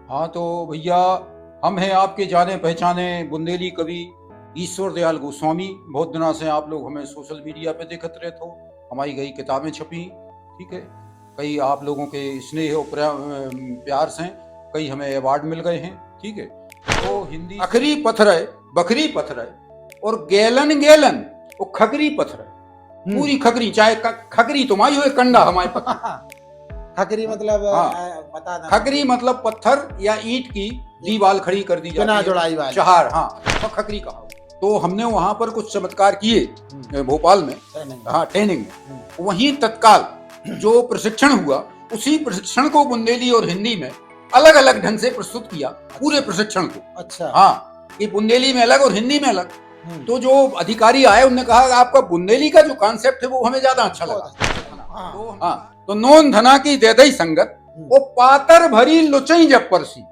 हाँ तो भैया, हम हैं आपके जाने पहचाने बुंदेली कवि ईश्वर दयाल गोस्वामी। बहुत दिनों से आप लोग हमें सोशल मीडिया पे देखते रहते हो। हमारी कई किताबें छपी, ठीक है। कई आप लोगों के स्नेह और प्यार से कई हमें अवार्ड मिल गए हैं, ठीक है। तो हिंदी अखरी पत्थर है, बकरी पत्थर है, और गैलन गैलन वो खकरी पत्थर है। पूरी खकरी, चाहे खकरी तुम्हारी हो कंडा हमारे पत्थर। खकरी मतलब हाँ, बता देना। खकरी मतलब पत्थर या ईंट की दीवार खड़ी कर दी बिना जाती है, जुड़ाई वाली चहार, हाँ, तो खकरी कहा। तो हमने वहां पर कुछ चमत्कार किए भोपाल में, हाँ, ट्रेनिंग में। वहीं तत्काल जो प्रशिक्षण हुआ, उसी प्रशिक्षण को बुंदेली और हिंदी में अलग अलग ढंग से प्रस्तुत किया, पूरे प्रशिक्षण को। अच्छा, हाँ, कि बुंदेली में अलग और हिंदी में अलग। तो जो अधिकारी आए उन्होंने कहा आपका बुंदेली का जो कॉन्सेप्ट है वो हमें ज्यादा अच्छा लगा। हाँ, तो नोन धना की दे दई संगत, वो पातर भरी लुचई जब परसी,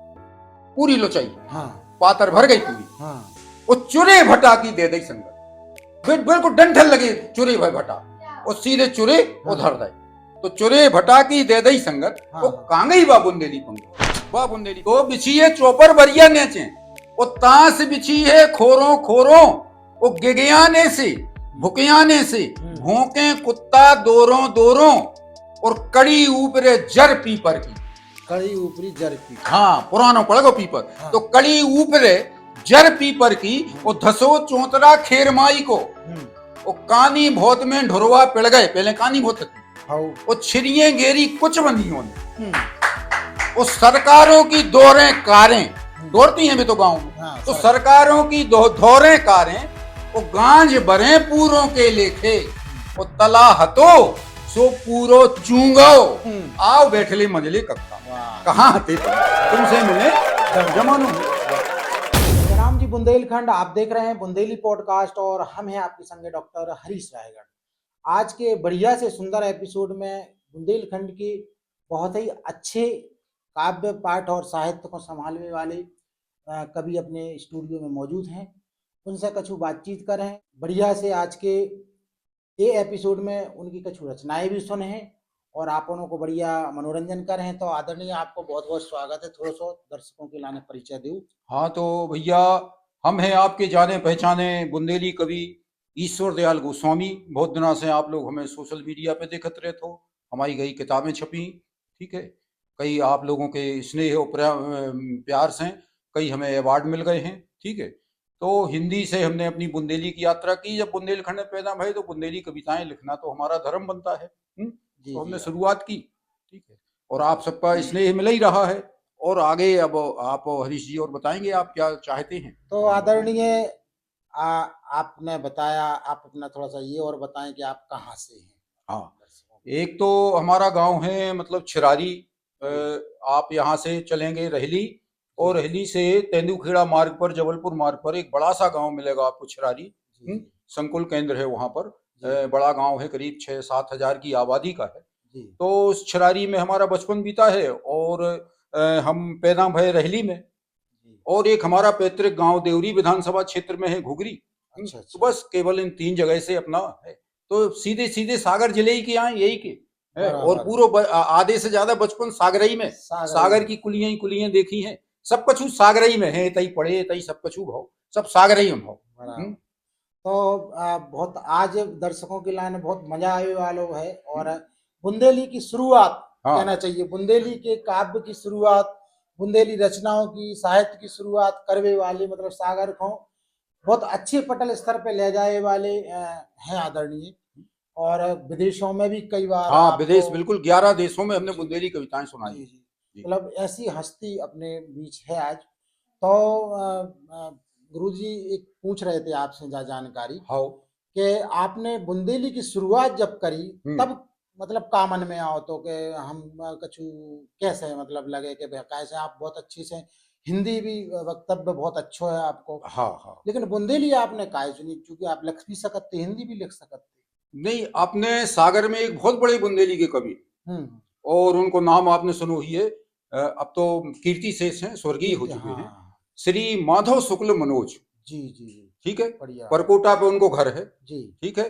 पूरी लुचई, हाँ, पातर भर गई पूरी। हाँ, वो चुरे भटा की दे दई संगत, बिल्कुल डंठल लगे चुरे भाई भटा, और सीधे चुरे उधर दे। तो चुरे भटा की दे दई संगत, वो कांगई बा बुंदेली पंग बा बुंदेली। तो बिछी है चौपर बरिया नेचे, वो तांस बिछी है खोरों खोरों, वो गिगयाने से भुकयाने से भोंके कुत्ता दोरों दोरों, और कड़ी ऊपरे जर पीपर की, कड़ी ऊपरी जर की, हाँ, पुराना पड़ेगा पीपर। हाँ। तो कड़ी ऊपरे जर पीपर की, वो धसो चौतरा खेरमाई को, वो कानी भोत में ढुरवा पिड़ गए, पहले कानी भोत थी, वो छिरिये गेरी कुछ बंदियों ने, वो सरकारों की दोरें कारें, दौड़ती हैं भी तो गाँव में। हाँ, तो सरकारों की दोरें कारें, वो गांज भरे पूरों के लेखे, वो तला हतो सो पूरो चूंगो, आओ बैठले मजले कक्का। कहाँ थे तुमसे मिले जमानों में। राम जी, बुंदेलखंड आप देख रहे हैं बुंदेली पॉडकास्ट, और हम हैं आपके संगे डॉक्टर हरीश रायगढ़। आज के बढ़िया से सुंदर एपिसोड में बुंदेलखंड के बहुत ही अच्छे काव्य पाठ और साहित्य को संभालने वाले कवि अपने स्टूडियो में मौजूद हैं। उनसे कछु बातचीत करें बढ़िया से। आज के ये एपिसोड में उनकी कछु रचनाएं भी सुने हैं और आप उनको को बढ़िया मनोरंजन कर रहे हैं। तो आदरणीय, आपको बहुत बहुत स्वागत है। थोड़ा सा दर्शकों के लाने परिचय दूं। हाँ तो भैया, हम हैं आपके जाने पहचाने बुंदेली कवि ईश्वर दयाल गोस्वामी। बहुत दिनों से आप लोग हमें सोशल मीडिया पे देखते रहते हो। हमारी कई किताबें छपी, ठीक है। कई आप लोगों के स्नेह और प्यार से कई हमें अवार्ड मिल गए हैं, ठीक है। तो हिंदी से हमने अपनी बुंदेली की यात्रा की। जब बुंदेलखंड में पैदा भए तो बुंदेली कविताएं लिखना तो हमारा धर्म बनता है। तो हमने शुरुआत की, ठीक है। और आप सबका स्नेह मिल ही रहा है। और आगे अब आप हरीश जी और बताएंगे आप क्या चाहते हैं। तो आदरणीय, आपने बताया, आप अपना थोड़ा सा ये और बताएं कि आप कहाँ से हैं। हाँ, एक तो हमारा गांव है मतलब छिरारी। आप यहाँ से चलेंगे रहली, और रहली से तेंदुखेड़ा मार्ग पर, जबलपुर मार्ग पर एक बड़ा सा गांव मिलेगा आपको छिरारी। संकुल केंद्र है वहां पर। बड़ा गांव है, करीब 6-7 हजार की आबादी का है। तो उस छिरारी में हमारा बचपन बीता है, और हम पैदा भये रहली में। और एक हमारा पैतृक गांव देवरी विधानसभा क्षेत्र में है घुघरी। अच्छा, तो बस केवल इन 3 जगह से अपना है। तो सीधे सीधे सागर जिले ही के यहाँ यही के है। और पूरा आधे से ज्यादा बचपन सागरई में, सागर की कुलियां ही कुलियां देखी हैं। सब कछु सागरई में है, तई पढ़े तई सब कछु भाव, सब सागरई में भाव। तो बहुत आज दर्शकों के लाने बहुत मजा आने वाला है। और बुंदेली की शुरुआत कहना चाहिए, बुंदेली के काव्य की शुरुआत, बुंदेली रचनाओं की, साहित्य की शुरुआत करने वाले मतलब सागर को बहुत अच्छे पटल स्तर पे ले जाए वाले हैं आदरणीय। और विदेशों में भी कई बार, हाँ, विदेश बिल्कुल 11 देशों में हमने बुंदेली कविताएं सुनाई। मतलब ऐसी हस्ती अपने बीच है आज। तो गुरुजी एक पूछ रहे थे आपसे जानकारी कि आपने बुंदेली की शुरुआत जब करी तब मतलब का मन में आओ तो कि हम कछु कैसे मतलब लगे कि कैसे आप बहुत अच्छी से हिंदी भी वक्तव्य बहुत अच्छा है आपको। हाँ। लेकिन बुंदेली आपने काय चुनी, क्योंकि आप लिख भी सकते, हिंदी भी लिख सकते। नहीं, आपने सागर में एक बहुत बड़े बुंदेली के कवि, और उनको नाम आपने सुनो ही है, अब तो कीर्ति शेष हैं, स्वर्गीय हो चुके हैं, श्री माधव शुक्ल मनोज जी, ठीक है। परकोटा पे उनको घर है जी, ठीक है।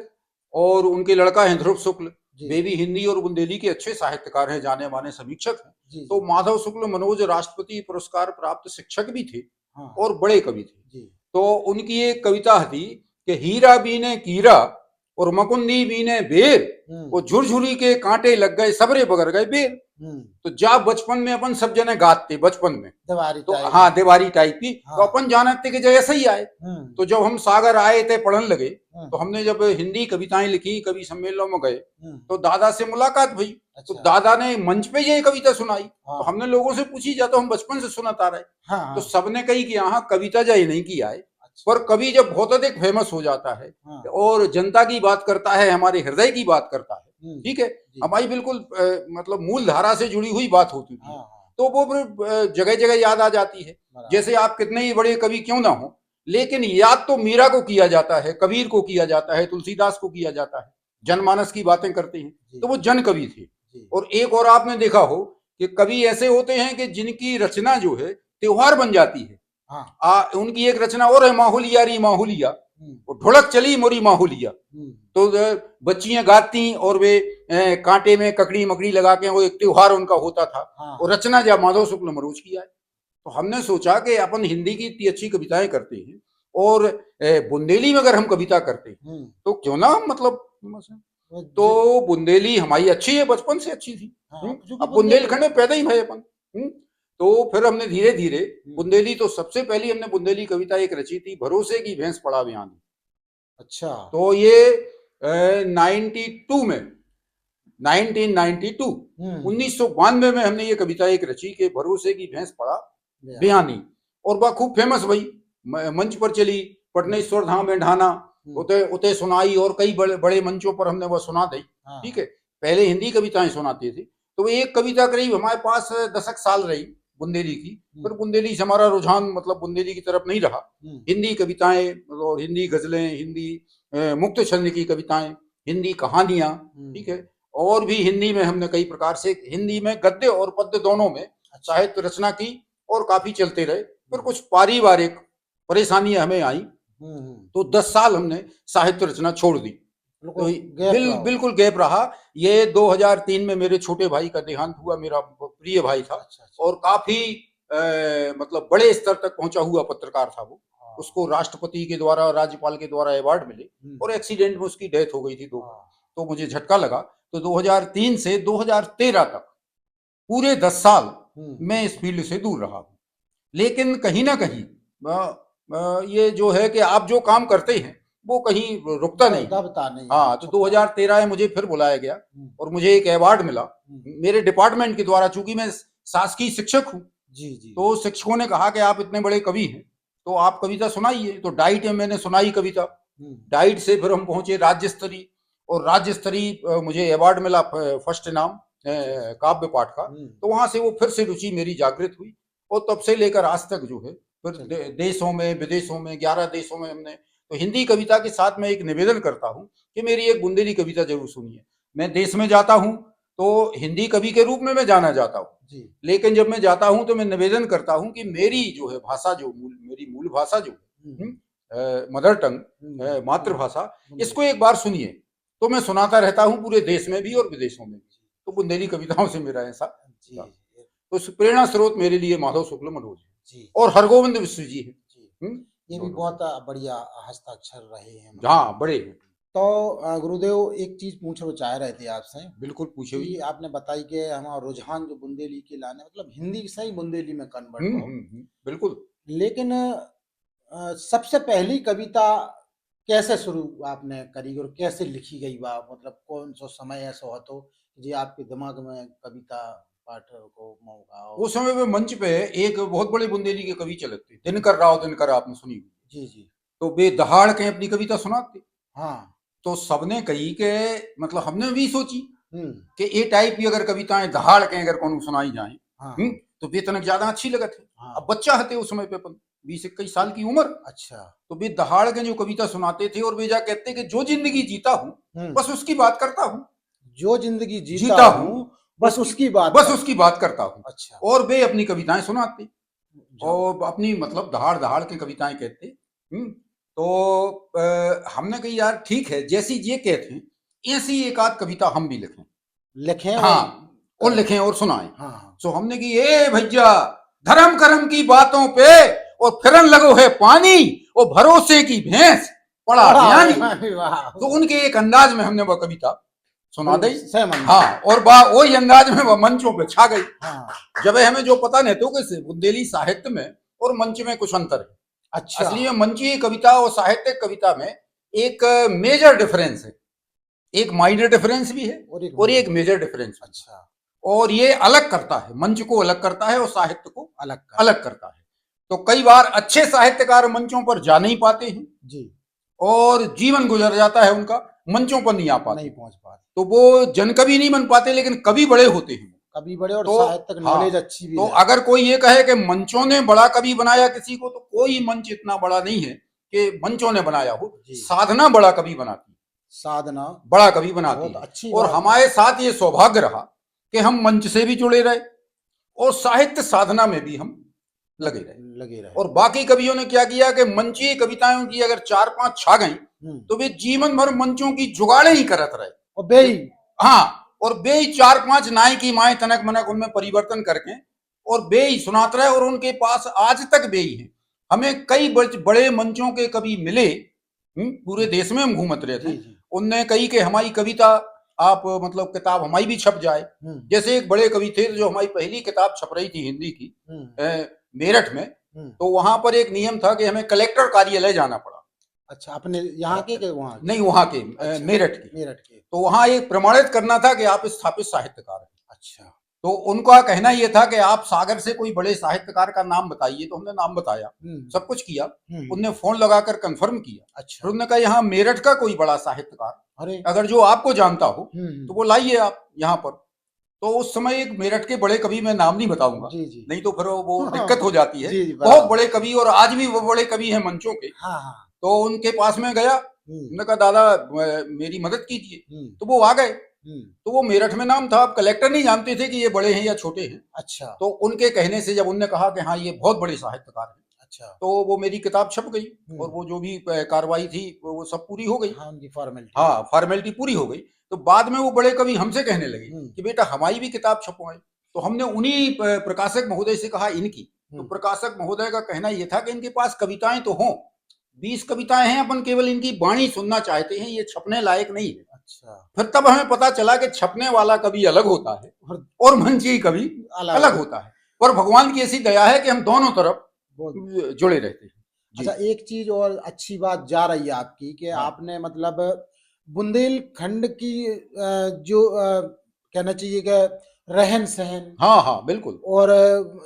और उनके लड़का है ध्रुव शुक्ल, जी वे भी हिंदी और बुंदेली के अच्छे साहित्यकार हैं, जाने माने समीक्षक हैं। जी तो माधव शुक्ल मनोज राष्ट्रपति पुरस्कार प्राप्त शिक्षक भी थे हाँ और बड़े कवि थे। जी तो उनकी एक कविता थी कि हीरा बीने कीरा और मकुंदी बीने बेर, वो झुरझुरी के कांटे लग गए सबरे बगर गए बेर। तो जा बचपन में अपन सब जने गाते बचपन में, दीवारी तो टाइप हाँ देवारी टाइप की, तो हाँ अपन जानते कि जैसे ही आए। तो जब हम सागर आए थे पढ़ने लगे, तो हमने जब हिंदी कविताएं लिखी, कवि सम्मेलनों में गए, तो दादा से मुलाकात हुई। तो अच्छा दादा ने मंच पे ये कविता सुनाई। तो हाँ हमने लोगों से पूछी, जा तो हम बचपन से सुनाता रहे। हाँ तो हाँ सबने कही कि यहाँ कविता जा ही नहीं किया है, अच्छा पर कवि जब बहुत अधिक फेमस हो जाता है हाँ और जनता की बात करता है, हमारे हृदय की बात करता है, ठीक है, जी हमारी बिल्कुल मतलब मूल धारा से जुड़ी हुई बात होती हाँ है, हाँ तो वो फिर जगह जगह याद आ जाती है। बराबर जैसे आप कितने ही बड़े कवि क्यों ना हो, लेकिन याद तो मीरा को किया जाता है, कबीर को किया जाता है, तुलसीदास को किया जाता है, जनमानस की बातें करते हैं, जी तो वो जन कवि थे। जी और एक और आपने देखा हो कि कवि ऐसे होते हैं कि जिनकी रचना जो है त्योहार बन जाती है। हाँ उनकी एक रचना और है, माहुलिया री माहुलिया, हम्म वो ढोलक चली मोरी माहुलिया। हम्म तो बच्चियां गाती और वे कांटे में ककड़ी मकड़ी लगा के, वो एक त्योहार उनका होता था। हाँ और रचना जब माधव शुक्ल मनोज की है। तो हमने सोचा कि अपन हिंदी की इतनी अच्छी कविताएं करते हैं और बुंदेली में अगर हम कविता करते हैं तो क्यों ना हम मतलब वो तो बुंदेली हमारी अच्छी है, बचपन से अच्छी थी। हाँ क्योंकि अब बुंदेलखंड में पैदा ही भय अपन। तो फिर हमने धीरे धीरे बुंदेली, तो सबसे पहली हमने बुंदेली कविता एक रची थी, भरोसे की भैंस पड़ा बयान। अच्छा तो ये 92 में 1992 1992 में हमने ये कविता एक रची कि भरोसे की भैंस पड़ा बयानी, और वह खूब फेमस भई, मंच पर चली, पटनेश्वर धाम में ढाना, उते उते सुनाई, और कई बड़े बड़े मंचों पर हमने वह सुना दी। हाँ ठीक है, पहले हिंदी कविताएं सुनाते थे। तो वो एक कविता करीब हमारे पास 10 साल रही बुंदेली की, पर बुंदेली से हमारा रुझान मतलब बुंदेली की तरफ नहीं रहा। हिंदी कविताएं और हिंदी गजलें, हिंदी मुक्त छंद की कविताएं, हिंदी कहानियां, ठीक है, और भी हिंदी में हमने कई प्रकार से, हिंदी में गद्य और पद्य दोनों में साहित्य रचना की और काफी चलते रहे। फिर कुछ पारिवारिक परेशानियां हमें आई, तो 10 साल हमने साहित्य रचना छोड़ दी। तो बिल्कुल गैप रहा। ये 2003 में मेरे छोटे भाई का देहांत हुआ, मेरा प्रिय भाई था। अच्छा। और काफी मतलब बड़े स्तर तक पहुंचा हुआ पत्रकार था वो। उसको राष्ट्रपति के द्वारा, राज्यपाल के द्वारा अवार्ड मिले, और एक्सीडेंट में उसकी डेथ हो गई थी तो मुझे झटका लगा। तो 2003 से 2013 तक पूरे 10 साल मैं इस फील्ड से दूर रहा हूँ। लेकिन कहीं ना कहीं ये जो है कि आप जो काम करते हैं वो कहीं रुकता नहीं। हाँ, तो 2013 में मुझे फिर बुलाया गया और मुझे एक अवार्ड मिला मेरे डिपार्टमेंट के द्वारा, चूंकि मैं शासकीय शिक्षक हूँ। जी। तो शिक्षकों ने कहा कि आप इतने बड़े कवि हैं तो आप कविता सुनाइए। तो डाइट में मैंने सुनाई कविता। डाइट से फिर हम पहुंचे राज्य स्तरीय, और राज्य स्तरीय मुझे अवार्ड मिला फर्स्ट इनाम काव्य पाठ का। तो वहां से वो फिर से रुचि मेरी जागृत हुई, और तब से लेकर आज तक जो है फिर देशों में विदेशों में 11 देशों में हमने। तो हिंदी कविता के साथ मैं एक निवेदन करता हूँ कि मेरी एक बुंदेली कविता जरूर सुनिए। मैं देश में जाता हूँ तो हिंदी कवि के रूप में मैं जाना जाता हूँ, लेकिन जब मैं जाता हूँ तो मैं निवेदन करता हूँ कि मेरी जो है भाषा, जो मेरी मूल भाषा जो मदर टंग मातृभाषा, इसको एक बार सुनिए। तो मैं सुनाता रहता हूँ पूरे देश में भी और विदेशों में भी। तो बुंदेली कविताओं से मेरा ऐसा तो प्रेरणा स्रोत मेरे लिए माधव शुक्ल मनोज है और हरगोविंद विश्व जी है। ये भी बहुत बढ़िया हस्ताक्षर रहे हैं। हाँ, बड़े हैं। तो गुरुदेव एक चीज पूछना चाह रहे थे आपसे। बिल्कुल पूछे। कि आपने बताई कि हमारा रुझान जो बुंदेली के लाने, मतलब हिंदी से ही बुंदेली में कन्वर्ट हो। बिल्कुल। लेकिन सबसे पहली कविता कैसे शुरू आपने करी और कैसे लिखी गई बा, मतलब कौन सा समय ऐसा हो तो जी आपके दिमाग में कविता पाठ को मौका? उस समय पे मंच पे एक बहुत बड़े बुंदेली के कवि चले थे, दिनकर राव दिनकर, आपने सुनी? जी। तो वे दहाड़ के अपनी कविता सुनाते। हाँ। तो सबने कही के मतलब हमने भी सोची कि ये टाइप की अगर कविताएं दहाड़ के अगर कौन सुनाई जाए तो वे तनक ज्यादा अच्छी लगत है। अब बच्चा हते उस समय पे 20-21 साल की उम्र। अच्छा। तो वे दहाड़ के जो कविता सुनाते थे और वे जा कहते कि जो जिंदगी जीता हूँ बस उसकी बात करता हूँ, जो जिंदगी जीता हूँ बस उसकी बात करता हूँ। अच्छा। और वे अपनी कविताएं सुनाते और अपनी मतलब दहाड़ दहाड़ की कविताएं कहते। तो हमने कही यार ठीक है, जैसी ये कहते हैं ऐसी एक आध कविता हम भी लिखें, लिखें हाँ, और लिखें और सुनाएं। हाँ। तो हमने की ए भैया धर्म कर्म की बातों पे और फिरन लगो है पानी और भरोसे की भैंस पड़ा बयानी। तो उनके एक अंदाज में हमने वह कविता सुना दी। हाँ, और वही अंदाज में वह मंचों पे छा गई। हाँ। जब हमें जो पता नहीं तो कैसे बुंदेली साहित्य में और मंच में कुछ अंतर है। अच्छा। असली में मंचीय कविता और साहित्यिक कविता में एक मेजर डिफरेंस है, एक माइनर डिफरेंस भी है और एक मेजर डिफरेंस। अच्छा। और ये अलग करता है, मंच को अलग करता है और साहित्य को अलग करता है। तो कई बार अच्छे साहित्यकार मंचों पर जा नहीं पाते हैं जी, और जीवन गुजर जाता है उनका, मंचों पर नहीं आ पाते, नहीं पहुंच पाते, तो वो जन कवि नहीं बन पाते, लेकिन कवि बड़े होते हैं, कवि बड़े और तो साहित्यिक नॉलेज अच्छी भी। तो अगर कोई ये कहे कि मंचों ने बड़ा कवि बनाया किसी को, तो कोई मंच इतना बड़ा नहीं है कि मंचों ने बनाया हो। साधना बड़ा कवि बनाती है, साधना बड़ा कवि बनाती है अच्छी। और हमारे साथ ये सौभाग्य रहा कि हम मंच से भी जुड़े रहे और साहित्य साधना में भी हम लगे रहे। और बाकी कवियों ने क्या किया कि मंचीय कविताओं की अगर 4-5 छा गई तो वे जीवन भर मंचों की जुगाड़े ही करत रहे और बेई। हाँ, और बेई 4-5 नाई की माए तनक मनक उनमें परिवर्तन करके और बेई सुनाते रहे, और उनके पास आज तक बेई है। हमें कई बड़े मंचों के कवि मिले, पूरे देश में हम घूमत रहे थे, उनने कही कि हमारी कविता आप मतलब किताब हमारी भी छप जाए। जैसे एक बड़े कवि थे जो हमारी पहली किताब छप रही थी हिंदी की मेरठ में, तो वहां पर एक नियम था कि हमें कलेक्टर कार्यालय जाना पड़ा। अच्छा, अपने यहाँ के वहां नहीं, वहां के अच्छा, मेरठ के। तो वहां एक प्रमाणित करना था कि आप स्थापित साहित्यकार हैं। अच्छा। तो उनका कहना यह था कि आप सागर से कोई बड़े साहित्यकार का नाम बताइए। तो हमने नाम बताया, सब कुछ किया, उनने फोन लगाकर कंफर्म किया। अच्छा। उन्होंने कहा यहाँ मेरठ का कोई बड़ा साहित्यकार अगर जो आपको जानता हो तो वो लाइए आप यहाँ पर। तो उस समय एक मेरठ के बड़े कवि, मैं नाम नहीं बताऊंगा नहीं तो फिर वो दिक्कत हो जाती है, बहुत बड़े कवि और आज भी वो बड़े कवि हैं मंचों के। तो उनके पास में गया, उन्होंने कहा दादा मेरी मदद कीजिए। तो वो आ गए। तो वो मेरठ में नाम था, अब कलेक्टर नहीं जानते थे कि ये बड़े हैं या छोटे हैं। अच्छा। तो उनके कहने से जब उनने कहा कि हाँ ये बहुत बड़े साहित्यकार हैं, अच्छा, तो वो मेरी किताब छप गई और वो जो भी कार्रवाई थी वो सब पूरी हो गई। हाँ, उनकी फॉर्मेलिटी, हाँ फॉर्मेलिटी पूरी हो गई। तो बाद में वो बड़े कवि हमसे कहने लगे कि बेटा हमारी भी किताब छपवाए। तो हमने उन्हीं प्रकाशक महोदय से कहा इनकी। तो प्रकाशक महोदय का कहना यह था कि इनके पास कविताएं तो हों, 20 कविताएं हैं, अपन केवल इनकी वाणी सुनना चाहते हैं, ये छपने लायक नहीं है। अच्छा। फिर तब हमें पता चला कि छपने वाला कवि अलग होता है और मंचीय कवि अलग होता है। पर भगवान की ऐसी दया है कि हम दोनों तरफ जुड़े रहते हैं। अच्छा, एक चीज और अच्छी बात जा रही है आपकी कि आपने मतलब बुंदेलखंड की जो कहना चाहिए कि रहन सहन, हाँ हाँ बिल्कुल, और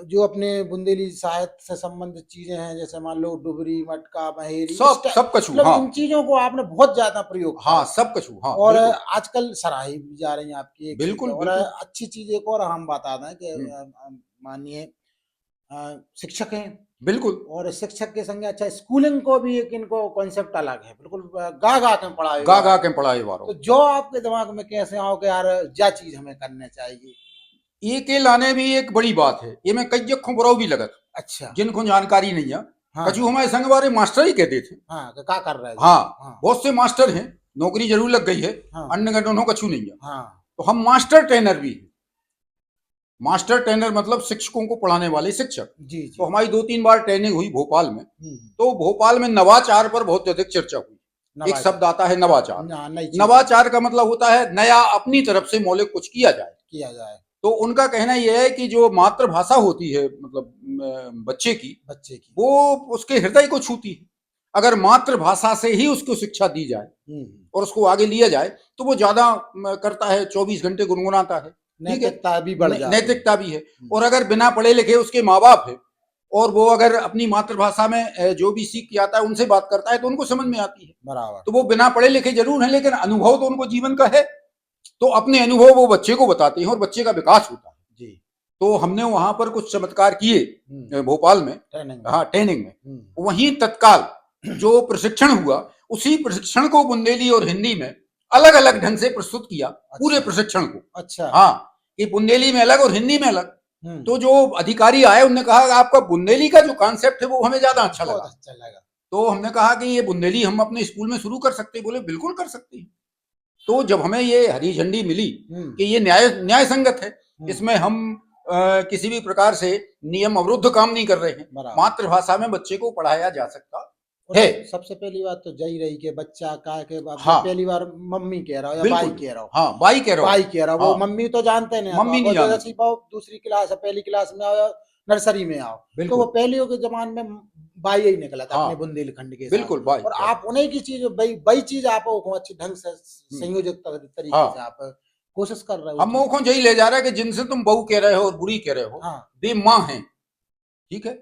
जो अपने बुंदेली साहित्य से संबंधित चीजें हैं, जैसे मान लो डुबरी, मटका, महेरी, सब कछु, मतलब हाँ, इन चीजों को आपने बहुत ज्यादा प्रयोग, हाँ सब कछु, हाँ, और आजकल सराही भी जा रही है आपकी एक बिल्कुल, और अच्छी चीज एक और हम बता दें कि माननीय शिक्षक हैं बिल्कुल, और शिक्षक के संगे अच्छा स्कूलिंग को भी एक इनको कॉन्सेप्ट अलग है बिल्कुल, गा के पढ़ाए वालों। तो जो आपके दिमाग में कैसे आओ कि यार जा चीज हमें करने चाहिए, ये के लाने भी एक बड़ी बात है। ये मैं कई जगहों बुराव भी लगत, अच्छा, जिनको जानकारी नहीं है। हाँ, कछु हमारे संग वाले मास्टर ही कहते थे, हाँ, क्या कर रहे हैं, हाँ, बहुत से मास्टर हैं, नौकरी जरूर लग गई है, अन्य दोनों कछु नहीं है। हाँ, तो हम मास्टर ट्रेनर भी हैं। मास्टर ट्रेनर मतलब शिक्षकों को पढ़ाने वाले शिक्षक। जी। तो हमारी 2-3 बार ट्रेनिंग हुई भोपाल में। तो भोपाल में नवाचार पर बहुत अधिक चर्चा हुई। एक शब्द आता है नवाचार। नवाचार का मतलब होता है नया, अपनी तरफ से मौलिक कुछ किया जाए। तो उनका कहना यह है कि जो मातृभाषा होती है मतलब बच्चे की वो उसके हृदय को छूती है। अगर मातृभाषा से ही उसको शिक्षा दी जाए और उसको आगे लिया जाए तो वो ज्यादा करता है, 24 घंटे गुनगुनाता है, नैतिकता भी बढ़ जाती, नैतिकता भी है। और अगर बिना पढ़े लिखे उसके माँ बाप है और वो अगर अपनी मातृभाषा में जो भी सीख के आता है उनसे बात करता है तो उनको समझ में आती है बराबर। तो वो बिना पढ़े लिखे जरूर है लेकिन अनुभव तो उनको जीवन का है, तो अपने अनुभव वो बच्चे को बताते हैं और बच्चे का विकास होता है जी। तो हमने वहां पर कुछ चमत्कार किए भोपाल में, हाँ ट्रेनिंग में। वहीं तत्काल जो प्रशिक्षण हुआ उसी प्रशिक्षण को बुंदेली और हिंदी में अलग अलग ढंग से प्रस्तुत किया। अच्छा। पूरे प्रशिक्षण को, अच्छा, हाँ, कि बुंदेली में अलग और हिंदी में अलग। तो जो अधिकारी आए उन्होंने कहा आपका बुंदेली का जो कॉन्सेप्ट है वो हमें ज्यादा अच्छा लगा। तो हमने कहा कि ये बुंदेली हम अपने स्कूल में शुरू कर सकते हैं। बोले बिल्कुल कर सकते हैं। तो जब हमें ये हरी झंडी मिली हम्म, कि ये न्याय संगत है, हम्म, इसमें हम किसी भी प्रकार से नियम अवरुद्ध काम नहीं कर रहे हैं, बराबर। मातृभाषा में बच्चे को पढ़ाया जा सकता और है। सबसे पहली बात तो जही रही कि बच्चा का के अब जब हाँ पहली बार मम्मी कह रहा हो या भाई बिल्कुल, कह रहा हो, हाँ भाई कह रहा भाई हो, कह रहा हो, वो हाँ मम्मी तो जानते नहीं, मम्मी नहीं अब जानते, जैसे वो दूसरी क्लास है, पहली क्लास में आओ या नर्सरी में आओ, तो वो बिल्कुल, पहलियों के जमाने में भाई ही निकला था अपने हाँ बुंदेलखंड के हिसाब बिल्कुल से। भाई और भाई, आप उन्हीं की चीज वही चीज आप को अच्छी ढंग से संयोजित तरीके से हाँ आप कोशिश कर रहे हो हम चीज। मौखों यही ले जा रहे हैं कि जिनसे तुम बहू कह रहे हो और बुरी कह रहे हो, हाँ वे माँ हैं, ठीक है।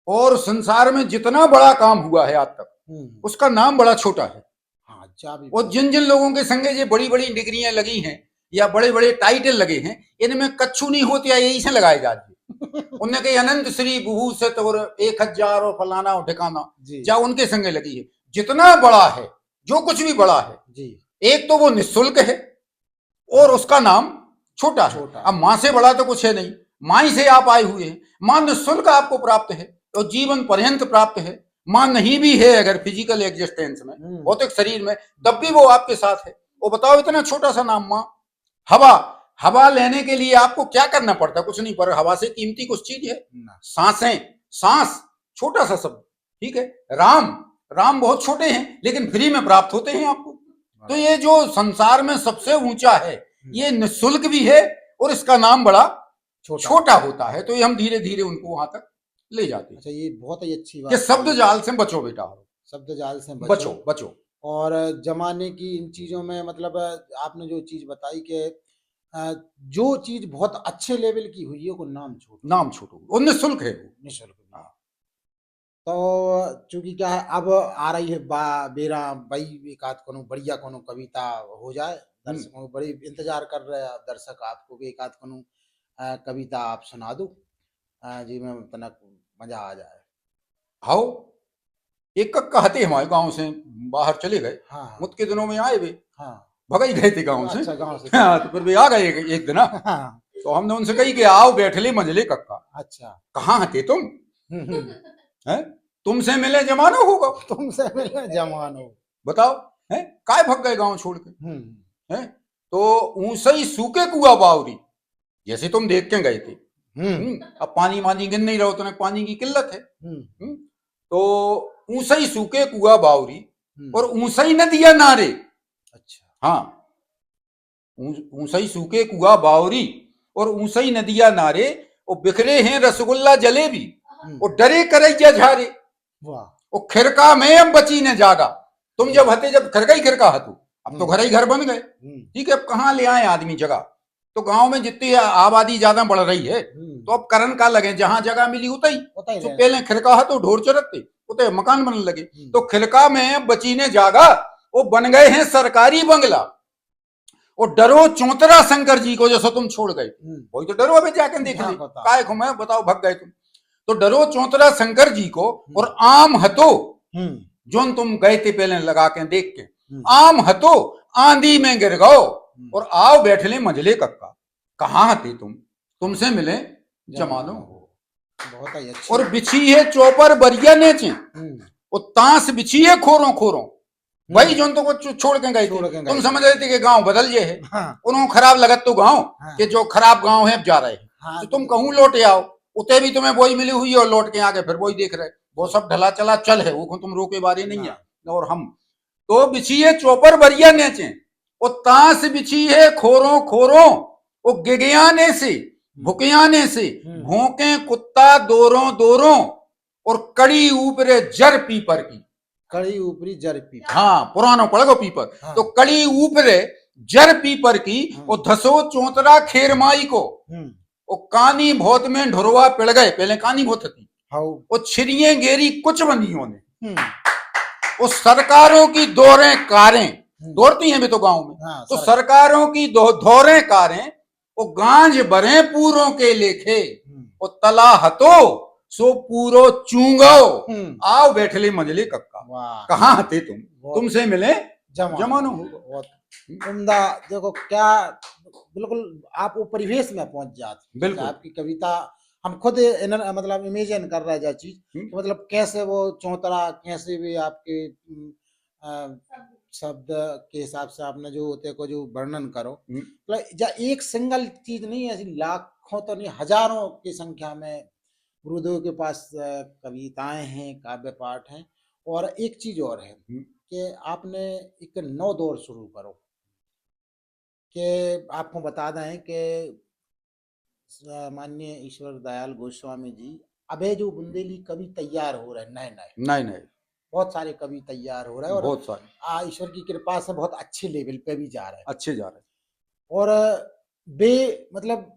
और संसार में जितना बड़ा काम हुआ है आज तक, उसका नाम बड़ा छोटा है। हाँ जा भी और जिन जिन लोगों के संगे ये बड़ी बड़ी डिग्रियां लगी हैं या बड़े बड़े टाइटल लगे हैं, इनमें कच्छू नहीं होते या यही से लगाए जा रहे। उनने कही अनंत श्री विभूषित और 1000 और फलाना और ठिकाना, जी क्या उनके संगे लगी है। जितना बड़ा है, जो कुछ भी बड़ा है, जी एक तो वो निःशुल्क है और उसका नाम छोटा है। छोटा अब माँ से बड़ा तो कुछ है नहीं, माँ ही से आप आए हुए हैं, माँ निःशुल्क आपको प्राप्त है और जीवन पर्यंत प्राप्त है। माँ नहीं भी है अगर फिजिकल एग्जिस्टेंस में, भौतिक शरीर में, तब भी वो आपके साथ है। वो बताओ इतना छोटा सा नाम माँ। हवा, हवा लेने के लिए आपको क्या करना पड़ता है? कुछ नहीं, पर हवा से कीमती कुछ चीज है? सांसें, सांस छोटा सा शब्द, ठीक है। राम, राम बहुत छोटे हैं लेकिन फ्री में प्राप्त होते हैं आपको। तो ये जो संसार में सबसे ऊंचा है, ये निःशुल्क भी है और इसका नाम बड़ा छोटा होता है। तो ये हम धीरे धीरे उनको वहां तक ले जाते हैं। अच्छा, ये बहुत ही अच्छी बात कि है। शब्द जाल से बचो बेटा, शब्द जाल से बचो बचो। और जमाने की इन चीजों में मतलब आपने जो चीज बताई कि जो चीज बहुत अच्छे लेवल की हुई है वो नाम छोड़ो, नाम छोड़ो, वो निःशुल्क है, वो निःशुल्क भी। तो चूंकि क्या है, अब आ रही है बेरा भाई एक आध कोनो बढ़िया कोनो कविता हो जाए, दर्शकों को बड़ी इंतजार कर रहे हैं दर्शक, आपको भी एक आध कोनो कविता आप सुना दो जी में तनक मजा आ जाए। हाओ एक कहते हमारे गांव से बाहर चले गए, हाँ मुत के दिनों में आए वे, हाँ भगा ही गए थे गांव से। अच्छा, गांव से हाँ, तो फिर वे आ गए एक दिन। हाँ तो हमने उनसे कही कि आओ बैठले मंझले कक्का। अच्छा कहाँ हते तुम? हम्म, हैं? तुमसे मिले जमानो होगा, तुमसे मिलने जवान हो। बताओ, हैं काय भग गए गांव छोड़ के? हम्म हैं? तो ऊंसे ही सूखे कुआ बावरी, जैसे तुम देख के गए थे। अब पानी मानी गिन नहीं रहो, तो पानी की किल्लत है। तो ऊंसे ही सूखे कुआ बावरी और ऊंसे ही नदिया नारे। अच्छा हाँ, ऊंसे ही सूखे कुआ बावरी और ऊंसे ही नदिया नारे, और बिखरे हैं रसगुल्ला जलेबी और डरे करैया झारे। वाह और खिरका में अब बची ने जागा। तुम जब हते, जब खिरका ही खिरका हतु, अब तो घर ही घर बन गए, ठीक है। अब कहाँ ले आए आदमी जगह? तो गांव में जितनी आबादी ज्यादा बढ़ रही है, तो अब करन का लगे, जहां जगह मिली उतई। तो पहले खिरका तो ढोर चरते उते मकान बनने लगे। तो खिरका में बची ने जागा, वो बन गए हैं सरकारी बंगला। और डरो चौतरा शंकर जी को, जैसा तुम छोड़ गए, वही तो डरो। अभी जाकर देख ले, काय को मैं बताओ भग गए तुम। तो डरो चौतरा शंकर जी को, और आम हतो जोन तुम गए थे पहले लगा के देख के, आम हतो आंधी में गिर गओ और आओ बैठ ले मंझले कक्का। कहाँ हते तुम? तुमसे मिले जमानो हो। बहुत ही अच्छी। और बिछी है चौपर बरिया नेचे, और तांस बिछी है खोरों खोरों। वही जोन तो को छोड़ के गए थे। तुम समझ रहे थे कि गांव बदल जे है। उन्होंने खराब लगत तो गांव कि जो खराब गांव है अब जा रहे हैं, तो तुम कहूं लौटे आओ, उते भी तुम्हें वही मिली हुई और लौट के आगे फिर वही देख रहे। वो सब ढला चला चल है, वो तुम रोके बारे नहीं है। और हम तो बिछी है चौपर बरिया नेचे, और तांस बिछी है खोरों खोरों, वो गिगयाने से भुकियाने से भोंके कुत्ता दोरों दोरों, और कड़ी ऊपरे जर पीपर की। कड़ी ऊपरी जर पीपर, हाँ पुरानो पड़ेगो पीपर। तो कड़ी ऊपरे जर पीपर की, और धसो चौतरा खेरमाई को, और कानी भोत में ढुरवा पिड़ गए। पहले कानी भोत थी, और छिरिये गेरी कुछ बंदियों ने, वो सरकारों की दोरें कारें दौड़ती हैं भी तो गांव में। तो सरकारों की धोरें कारें, वो गांज भरे पूरों के लेखे, और तला हतो सो पूरो चूंगो, आओ बैठले मंझले कक्का। कहाँ हते तुम? तुमसे मिले जमानो हो। उम्दा। देखो क्या, बिल्कुल आप वो परिवेश में पहुंच जाते। बिल्कुल आपकी कविता हम खुद मतलब इमेजिन कर रहे हैं चीज, मतलब कैसे वो चौतरा, कैसे भी आपके शब्द के हिसाब से आपने जो होते को जो वर्णन करो, मतलब एक सिंगल चीज नहीं, ऐसी लाखों तो नहीं, हजारों की संख्या में गुरुदेव के पास कविताएं हैं, काव्य पाठ हैं। और एक चीज और है कि आपने एक नौ दौर शुरू करो, कि आपको बता दें कि माननीय ईश्वर दयाल गोस्वामी जी, अबे जो बुंदेली कवि तैयार हो रहे हैं, नए नए नहीं नहीं, बहुत सारे कवि तैयार हो रहे हैं, और बहुत सारे ईश्वर की कृपा से बहुत अच्छे लेवल पे भी जा रहे हैं। अच्छे जा रहे हैं। और वे मतलब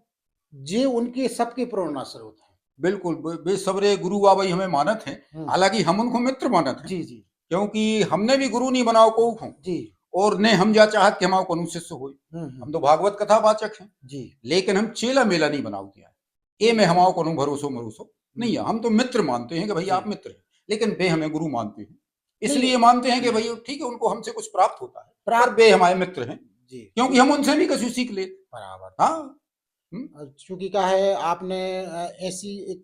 जे उनके सबके प्रेरणा स्रोत हैं। बिल्कुल बेसब्रे गुरु बाबा हमें मानत है, हालांकि हम उनको मित्र मानत है। जी जी, क्योंकि हमने भी गुरु नहीं बनाओ को हूँ जी, और ने हम जा चाहत के हमारे को अनुशिष्य हो। हम तो भागवत कथा वाचक हैं जी, लेकिन हम चेला मेला नहीं बनाओ दिया ये में हमारे को भरोसो भरोसो नहीं है। हम तो मित्र मानते हैं कि भाई आप मित्र हैं, लेकिन वे हमें गुरु मानते हैं, इसलिए मानते हैं कि भाई ठीक है उनको हमसे कुछ प्राप्त होता है, पर वे हमारे मित्र हैं जी, क्योंकि हम उनसे भी कुछ सीख ले बराबर। हाँ। चूंकि क्या है, आपने ऐसी एक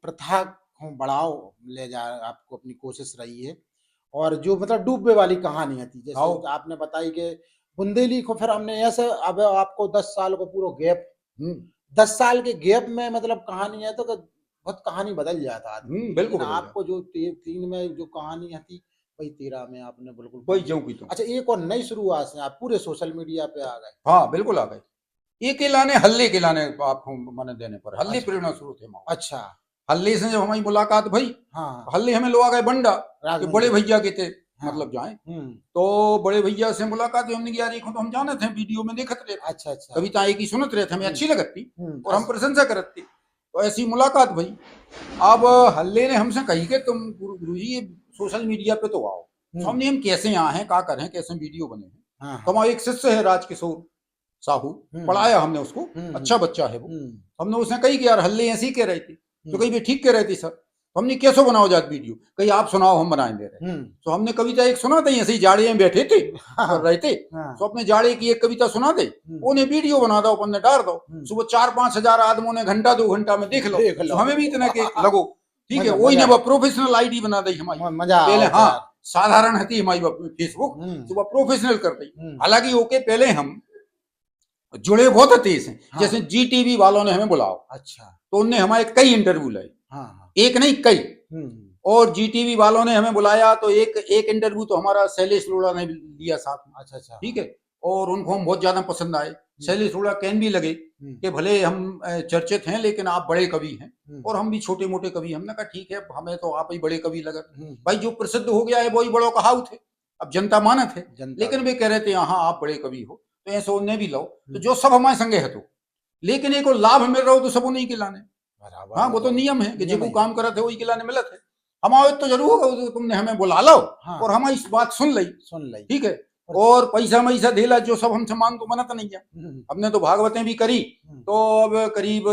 प्रथा को बढ़ाओ ले जा, आपको अपनी कोशिश रही है। और जो मतलब डूबे वाली कहानी थी, जैसे आपने बताई कि बुंदेली को फिर हमने ऐसे, अब आपको 10 साल को पूरा गैप, 10 साल के गैप में मतलब कहानी है तो बहुत कहानी बदल जाता आदमी। बिल्कुल लेकिन आपको जो 3 में जो कहानी थी, वही 13 में आपने बिल्कुल वही जो की तो। अच्छा, एक और नई शुरुआत से आप पूरे सोशल मीडिया पे आ गए। हाँ बिल्कुल आ गए, ये किलाने हल्ले किलाने आपको मन देने पर हल्ले अच्छा, प्रेरणा शुरू थे। अच्छा, हल्ले से जब हमारी मुलाकात भई, हाँ, हल्ले हमें लोग आ गए बंडा कि बड़े भैया के थे, हाँ, मतलब जाए तो बड़े भैया से मुलाकात हुई। हमने यार तो हम जाने थे, वीडियो में देखते रहे, अच्छा, अच्छा, कविता एक ही सुनते रहे थे, हमें अच्छी लगती और हम अच्छा, प्रशंसा करते, तो ऐसी मुलाकात भई। अब हल्ले ने हमसे कही कि तुम गुरुजी ये सोशल मीडिया पे तो आओ। तो हमने हम कैसे आए हैं, क्या करें, कैसे वीडियो बने हैं। हाँ, तो हाँ, हमारा एक शिष्य है राजकिशोर साहू, पढ़ाया हमने उसको, अच्छा बच्चा है वो। हमने उसने कही कि यार हल्ले ऐसी कह रही थी, तो कही भी ठीक कह रही थी सर। तो हमने कैसे बनाओ जात वीडियो, कही आप सुनाओ हम बनाए दे रहे। तो हमने कविता एक सुना दी, ऐसे ही जाड़े में बैठे थे कर रहे थे, तो अपने जाड़े की एक कविता सुना दे, उन्हें वीडियो बना दो, अपन ने डाल दो। सुबह 4-5 हजार आदमों ने घंटा 2 घंटा में देख लो, तो हमें भी इतना के लगो ठीक है। वही ने वो प्रोफेशनल आईडी बना दी हमारी, पहले हाँ साधारण थी हमारी फेसबुक, सुबह प्रोफेशनल कर दी। हालांकि ओके पहले हम जुड़े बहुत तेज हैं। हाँ। जैसे जी टीवी वालों ने हमें बुलाओ, अच्छा, तो उनने हमारे कई इंटरव्यू लाए, हाँ, एक नहीं कई। और जी टीवी वालों ने हमें बुलाया तो एक इंटरव्यू तो हमारा शैलेश अरोड़ा ने लिया साथ में, अच्छा अच्छा, ठीक है। और उनको हम बहुत ज्यादा पसंद आए। शैलेश अरोड़ा कहने भी लगे कि भले हम चर्चित हैं लेकिन आप बड़े कवि हैं और हम भी छोटे मोटे कवि। हमने कहा ठीक है, हमें तो आप ही बड़े कवि लगे। भाई जो प्रसिद्ध हो गया है वही बड़ो कहावत है, अब जनता मानत है, लेकिन वे कह रहे थे हाँ आप बड़े कवि हो तो ऐसे उन्हें भी लो, तो जो सब हमारे संगे है तो, लेकिन एक लाभ मिल रहा हो तो सब उन्हीं के लाने। हाँ वो तो नियम है कि जो काम करते थे वही के लाने मिलत है। हमारे तो जरूर होगा तो तुमने हमें बुला लो, हाँ, और हमारी इस बात सुन ली, ठीक है। और पैसा मैसा देला जो सब हमसे मांग तो मना तो नहीं है। हमने तो भागवतें भी करी, तो अब करीब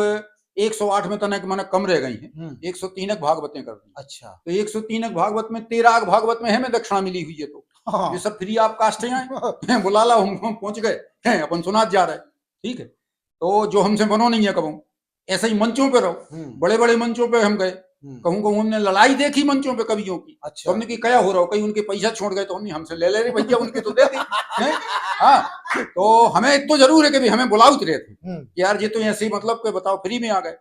108 में तनक मन कम रह गई है, 103 भागवतें कर दी। अच्छा, तो 103 भागवत में 13 भागवत में हमें दक्षिणा मिली हुई है, तो हाँ, ये सब फ्री ऑफ कास्ट है। बुला ला, हम पहुंच गए हैं, अपन सुना जा रहे, ठीक है। तो जो हमसे बनो नहीं है कबू, ऐसे ही मंचों पे रहो, बड़े बड़े मंचों पे हम गए, कहूँ कहूँ हमने लड़ाई देखी मंचों पे कवियों की। अच्छा, तो हमने की क्या हो रहा हो, कहीं उनके पैसा छोड़ गए तो हमने हमसे ले ले रहे भैया उनके तो दे दी। हाँ, तो हमें इतना जरूर है कि भी हमें बुलाओ रहे थे कि यार ये तो ऐसे ही मतलब के बताओ फ्री में आ गए।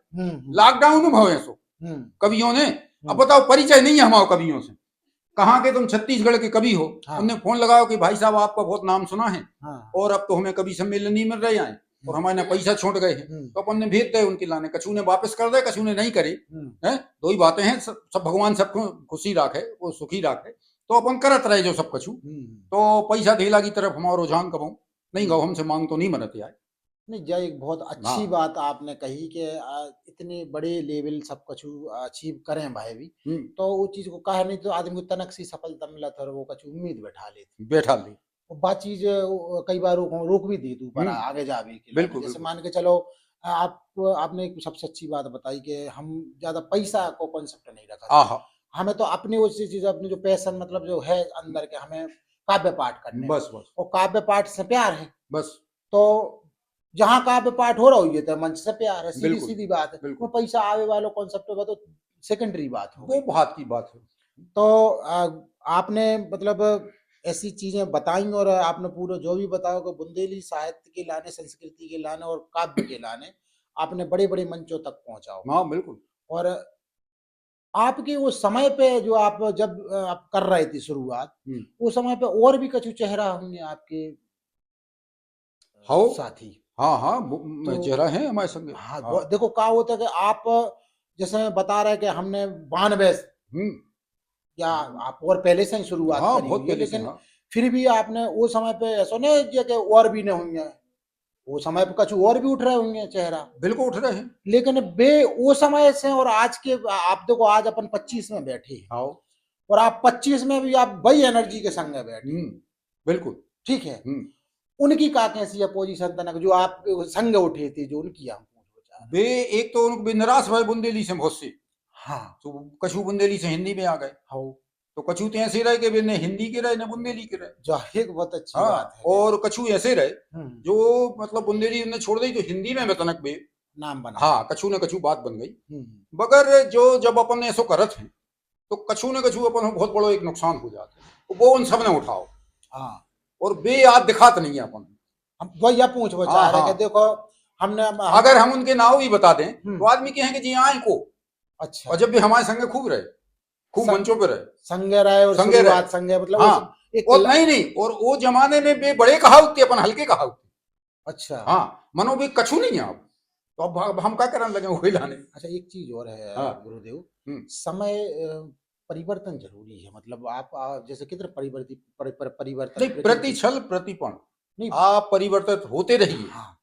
लॉकडाउन में भवे सो कवियों ने, अब बताओ परिचय नहीं है हमारे कवियों से, कहाँ के तुम छत्तीसगढ़ के कवि हो। हाँ। उन्हें फोन लगाओ कि भाई साहब आपका बहुत नाम सुना है, हाँ, और अब तो हमें कभी सम्मेलन नहीं मिल रहे हैं और हमारे पैसा छोड़ गए हैं, तो अपन ने भेज दे उनके लाने, कछु ने वापस कर दे कछु ने नहीं करे है, दो ही बातें हैं। सब भगवान सबको खुशी राखे, वो सुखी राखे, तो अपन करत रहे जो सब कछु। तो पैसा धेला की तरफ हमारा रुझान कबू नहीं गो, हमसे मांग तो नहीं मनत यार। नहीं जय, एक बहुत अच्छी बात आपने कही कि इतने बड़े लेवल सब कुछ अचीव करें भाई भी, तो वो चीज को कहा नहीं तो आदमी को तनक सी सफलता मिला था और वो कुछ उम्मीद बैठा ली बात चीज कई बार रोक भी दी तू पर आगे जा भी, बिल्कुल जैसे मान के चलो आपने एक सबसे अच्छी बात बताई कि हम ज्यादा पैसा को कॉन्सेप्ट नहीं रखा, हमें तो अपनी वो चीज, अपनी जो पैशन मतलब जो है अंदर के, हमें काव्य पाठ करने बस, और काव्य पाठ से प्यार है बस। तो जहाँ काव्य पाठ हो रहा हो ये तो मंच से प्यार है, सीधी सीधी बात है। वो पैसा आवे वालों कॉन्सेप्ट होगा तो सेकेंडरी बात हो, वो बात की बात है। तो आपने मतलब ऐसी चीजें बताई और आपने पूरा जो भी बताया कि बुंदेली साहित्य के लाने, संस्कृति के लाने और काव्य के लाने आपने बड़े बड़े मंचों तक पहुंचाओ। हाँ बिल्कुल। और आपके उस समय पे जो आप जब आप कर रहे थे शुरुआत, उस समय पे और भी कछु चेहरा होंगे आपके हाँ साथी। हाँ हाँ तो चेहरा है हमारे संग। हाँ, हाँ। देखो क्या होता है कि आप जैसे बता रहे हैं कि हमने 92 हम्म। या आप और पहले से ही शुरुआत हाँ करी बहुत हुई है, पहले से। लेकिन हाँ फिर भी आपने वो समय पे ऐसा नहीं किया कि और भी नहीं हुई है, वो समय पे कछु और भी उठ रहे होंगे चेहरा, बिल्कुल उठ रहे हैं। लेकिन बे वो समय से और आज के आप देखो, आज अपन 25 में बैठे हैं हाँ। और आप 25 में भी आप वही एनर्जी के संग में बैठे। बिल्कुल। ठीक है, उनकी का कैसी अपोजिशन तनक जो आप संग उठे थे, जो उनकी हम वे एक तो उनको निराश भाई बुंदेली से बहुत से। हाँ, तो कछु बुंदेली से हिंदी में आ गए। हाँ, तो कछु तो ऐसे रहे कि वे न हिंदी के रहे न बुंदेली के रहे। जो एक बहुत अच्छी हाँ बात है। और कछु ऐसे रहे जो मतलब बुंदेली उन्हें छोड़ दी तो हिंदी में तनक बे नाम बना। हाँ कछु न कछु बात बन गई। मगर जो जब अपन ऐसो करत हैं तो कछु न कछु अपन बहुत बड़ो एक नुकसान हो जाता है, वो उन सब ने उठाओ। हाँ, और बे याद दिखात नहीं है अपन। हम वही पूछना चाह रहे कि देखो हमने अगर हम उनके नाव भी बता दें तो आदमी कहेंगे जी आए को। अच्छा, और जब भी हमारे संगे खूब रहे, खूब मंचों पे रहे, संगे रहे और संगे रहे, संगे मतलब हाँ एक और नहीं और वो जमाने में बे बड़े कहावत थे, अपन हल्के कहावत थे। अच्छा, हाँ मनो भी कछु नहीं है अब। तो अब हम क्या करने लगे वही लाने। अच्छा, एक चीज और है गुरुदेव, समय परिवर्तन जरूरी है, मतलब आप जैसे कितने परिवर्तन नहीं, प्रतिछल प्रतिपण नहीं, आप परिवर्तित होते रहिए। हाँ,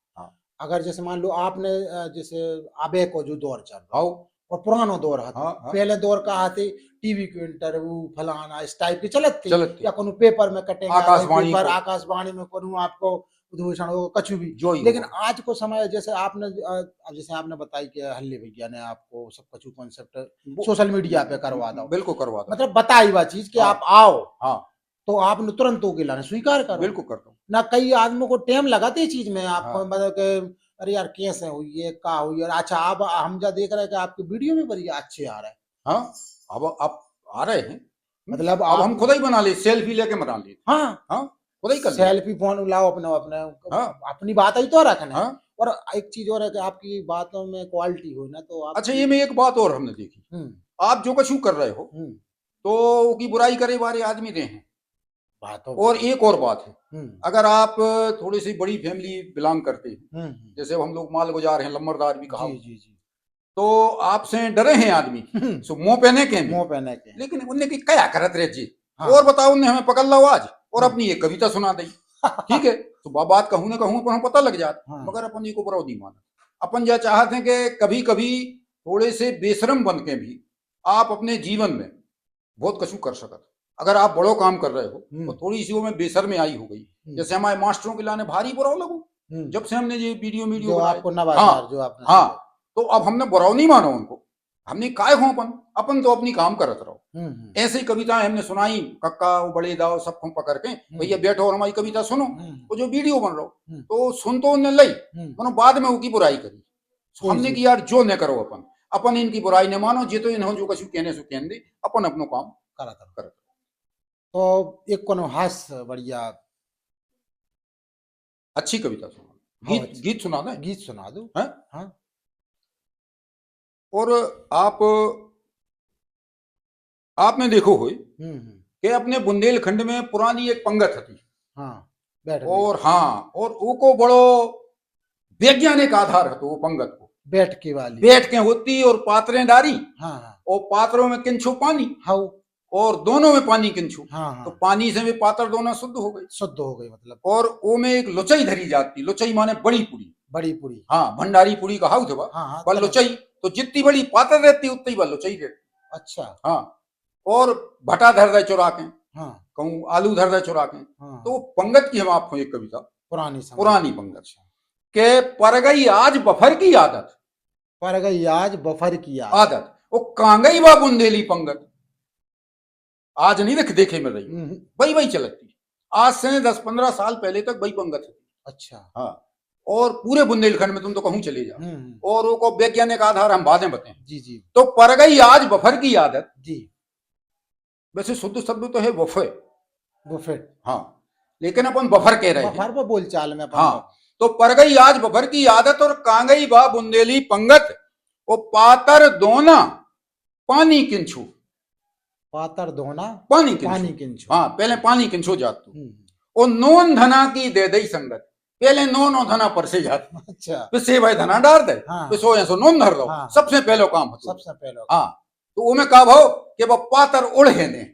अगर जैसे मान लो आपने जैसे आबे को जो दौर चल रहा हाँ और पुरानो दौर है, हाँ पहले दौर का हाथे टीवी के इंटरव्यू फलाना इस टाइप के चलत थे, चलते या कोनो पेपर में कटेंगे आकाशवाणी पेपर को। आकाशवाणी में करूँ आपको उद्घोषण हो कछु भी, जो ही लेकिन हो। आज को समय जैसे आपने जैसे आपने बताई कि हल्ले भैया ने आपको सब कछु कॉन्सेप्ट सोशल मीडिया पे करवा दो, बिल्कुल करवा दो, मतलब बताई हुआ चीज कि हाँ, आप आओ, हाँ तो आपने तुरंत होके लाना स्वीकार करो। बिल्कुल करता हूँ ना कई आदमियों को टाइम लगाते ही चीज में आपको, हाँ। मतलब कि अरे यार कैसे हुई है का हुई है। अच्छा, अब हम जा देख रहे हैं कि आपके वीडियो भी बढ़िया अच्छे आ रहे हैं। हाँ अब आप आ रहे हैं, मतलब अब आप हम खुद ही बना ले, सेल्फी लेके बना ले। हाँ, हाँ खुद ही कर ले। सेल्फी फोन लाओ अपने अपने, हाँ अपनी बात ही तो रखना है। हाँ। और एक चीज और है कि आपकी बातों में क्वालिटी हो ना, तो आप अच्छा ये में एक बात और हमने देखी, आप जो कछु कर रहे हो तो उसकी बुराई करे वाले आदमी रहे हैं। बातों और एक और बात है, अगर आप थोड़ी सी बड़ी फैमिली बिलोंग करते हैं, जैसे हम लोग माल गुजार हैं, लम्बरदार भी कहा, जी जी, तो आपसे डरे हैं आदमी सो मुंह पहने के मुंह पहने के, लेकिन उनने की क्या करत रहे जी। और बताओ उनने हमें पकड़ लो आज और अपनी एक कविता सुना दी, ठीक है तो बात कहूँ ना कहूँ पर पता लग जाता, मगर अपन को बुरा नहीं माना। अपन यह चाहते हैं कि कभी कभी थोड़े से बेशरम बन के भी आप अपने जीवन में बहुत कछु कर सकते। अगर आप बड़ो काम कर रहे हो तो थोड़ी सी वो में बेशर्मी आई हो गई, जैसे हमारे मास्टरों के लाने भारी बुरा लगो जब से हमने ये वीडियो बनाए। हाँ जो आपने हाँ, तो अब हमने बुराव नहीं माना उनको, हमने काय हो अपन तो अपनी काम करत रहो। ऐसी कविताएं हमने सुनाई, कक्का वो बड़े दाव सब को पकड़ के भैया बैठो और हमारी कविता सुनो, वो जो वीडियो बन रहा तो सुन तो उन्हें लई, मनो बाद में उनकी बुराई करी। हमने की यार जो न करो अपन इनकी बुराई न मानो, जे तो इन्हों जो कछु कहने से कहने दे, अपन अपनो काम कर। तो एक कोनो हास्य बढ़िया अच्छी कविता सुना, गीत सुना दे, गीत सुना दो। हाँ, और आपने देखो हो कि अपने बुंदेलखंड में पुरानी एक पंगत थी। हाँ, और हाँ और वो बड़ो वैज्ञानिक आधार है, तो वो पंगत को बैठ के होती और पात्रें डारी। हाँ, और पात्रों में किंचु पानी। हाँ, और दोनों में पानी किंचु। हाँ, तो पानी से भी पात्र दोनों शुद्ध हो गई मतलब। और वो में एक लुचई धरी जाती, लुचई माने बड़ी पूरी। हाँ, भंडारी पूरी कहा था। हाँ, लुचई तो जितनी बड़ी पात्र रहती उतनी बड़ी लुचई रहती। अच्छा, हाँ, और भटा धर दे चुरा के, हाँ, कहूँ आलू धर दे चुरा के। हाँ, तो पंगत की हम आपको एक कविता, पुरानी पंगत के पर गई आज बफर की आदत, वो कांगई बा बुंदेली पंगत आज नहीं देखे मिल रही, वही चलती। आज से 10-15 साल पहले तक वही पंगत थी। अच्छा, हाँ, और पूरे बुंदेलखंड में तुम तो कहूं चले जाओ। और वो वैज्ञानिक आधार हम बाद में बताएं। जी जी, तो पर गई आज बफर की आदत जी, वैसे शुद्ध शब्द तो है वफे, वो फिट। हाँ, लेकिन अपन बफर कह रहे हैं। बफर पर बोल चाल में अपन हाँ, तो पर गई आज बफर की आदत और कांगई बा बुंदेली पंगत, वो पातर दोना पानी किंचू। पातर दोना पानी किंचू। हाँ, पहले पानी किंचू जातू। और नोन धना की दे दई संगत, पहले नोन और धना पर से जात। अच्छा, फिर से भाई धना डाल दे। हाँ। फिर सो ऐसो नोन धर दो। हाँ। सबसे पहले काम होता। सबसे पहले हाँ, तो उमें का भाव कि वो पातर उड़े ने,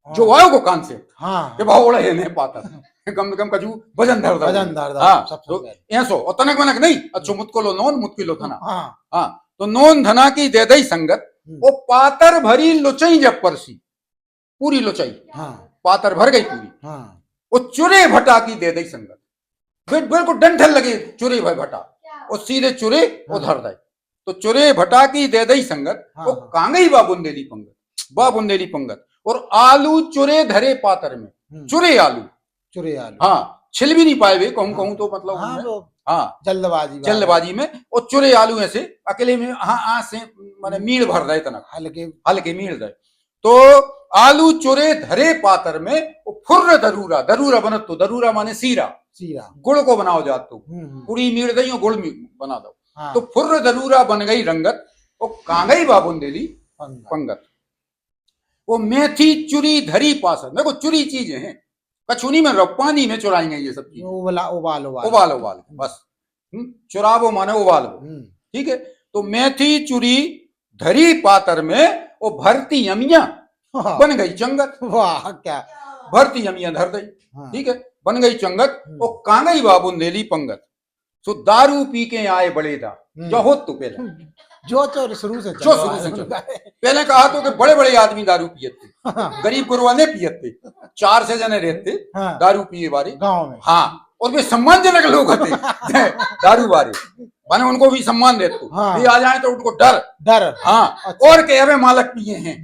जो आयो को कान से, हाँ, कि भाव उड़े ने पातर कम से कम कजू वजन धर दो। वजन धर दो। हाँ, सबसे तो पहले ऐसो और तनक मनक नहीं, अच्छो मुतको लो नोन, मुतकी लो धना। हाँ, हाँ, तो नोन धना की दे दई संगत, वो पातर भरी लुचई जब परसी, पूरी लुचई। हाँ, पातर भर गई पूरी। हाँ, वो चुरे भटा की दे दई संगत, बिल्कुल डंठल लगे चुरे भाई भटा, और सीधे चुरे उधर दे। तो चुरे भटा की दे दई संगत, वो कांगई बा बुंदेली पंगत, बा बुंदेली पंगत। और आलू चुरे धरे पातर में, चुरे आलू। हाँ, छिल भी नहीं पाए वे, कहूं तो मतलब हाँ, जल्दबाजी में। और चुरे आलू ऐसे अकेले में, हाँ से माने मील भर रहे तना, हल्के मील रहे। तो आलू चुरे धरे पातर में, वो फुर्र धरूरा, धरूरा बनत तो धरूरा माने सीरा, गुड़ को बनाओ जात तो, पूरी मीड़ दई गुड़ बना दो। तो फुर्र धरूरा बन गई रंगत, वो कांगई बा बुंदेली पंगत। वो मेथी चुरी धरी पासन, देखो चुरी चीजें हैं, कछुनी में पानी में चुराएंगे ये सब चीजें, उबाल बस। चुरावो माने उबाल, ठीक है। तो मेथी चुरी धरी पातर में, वो भरती अमिया बन गई चंगत। वाह, क्या भरती अमिया धर दई, ठीक है, बन गई चंगत। वो कांगई बा बुंदेली पंगत। सो दारू पी के आए बड़ेदा, जो हो तो पहले जो शुरू से पहले कहा तो कि बड़े बड़े आदमी दारू पिए थे, गरीब गुरबा नहीं पिए थे, 4 जने रहते दारू पिए वाले गांव में। हाँ, और वे सम्मानजनक लोग थे दारू वाले, माने उनको भी सम्मान देते। ये आ जाए तो उनको डर। हाँ, अच्छा। और के अबे मालक पिए हैं,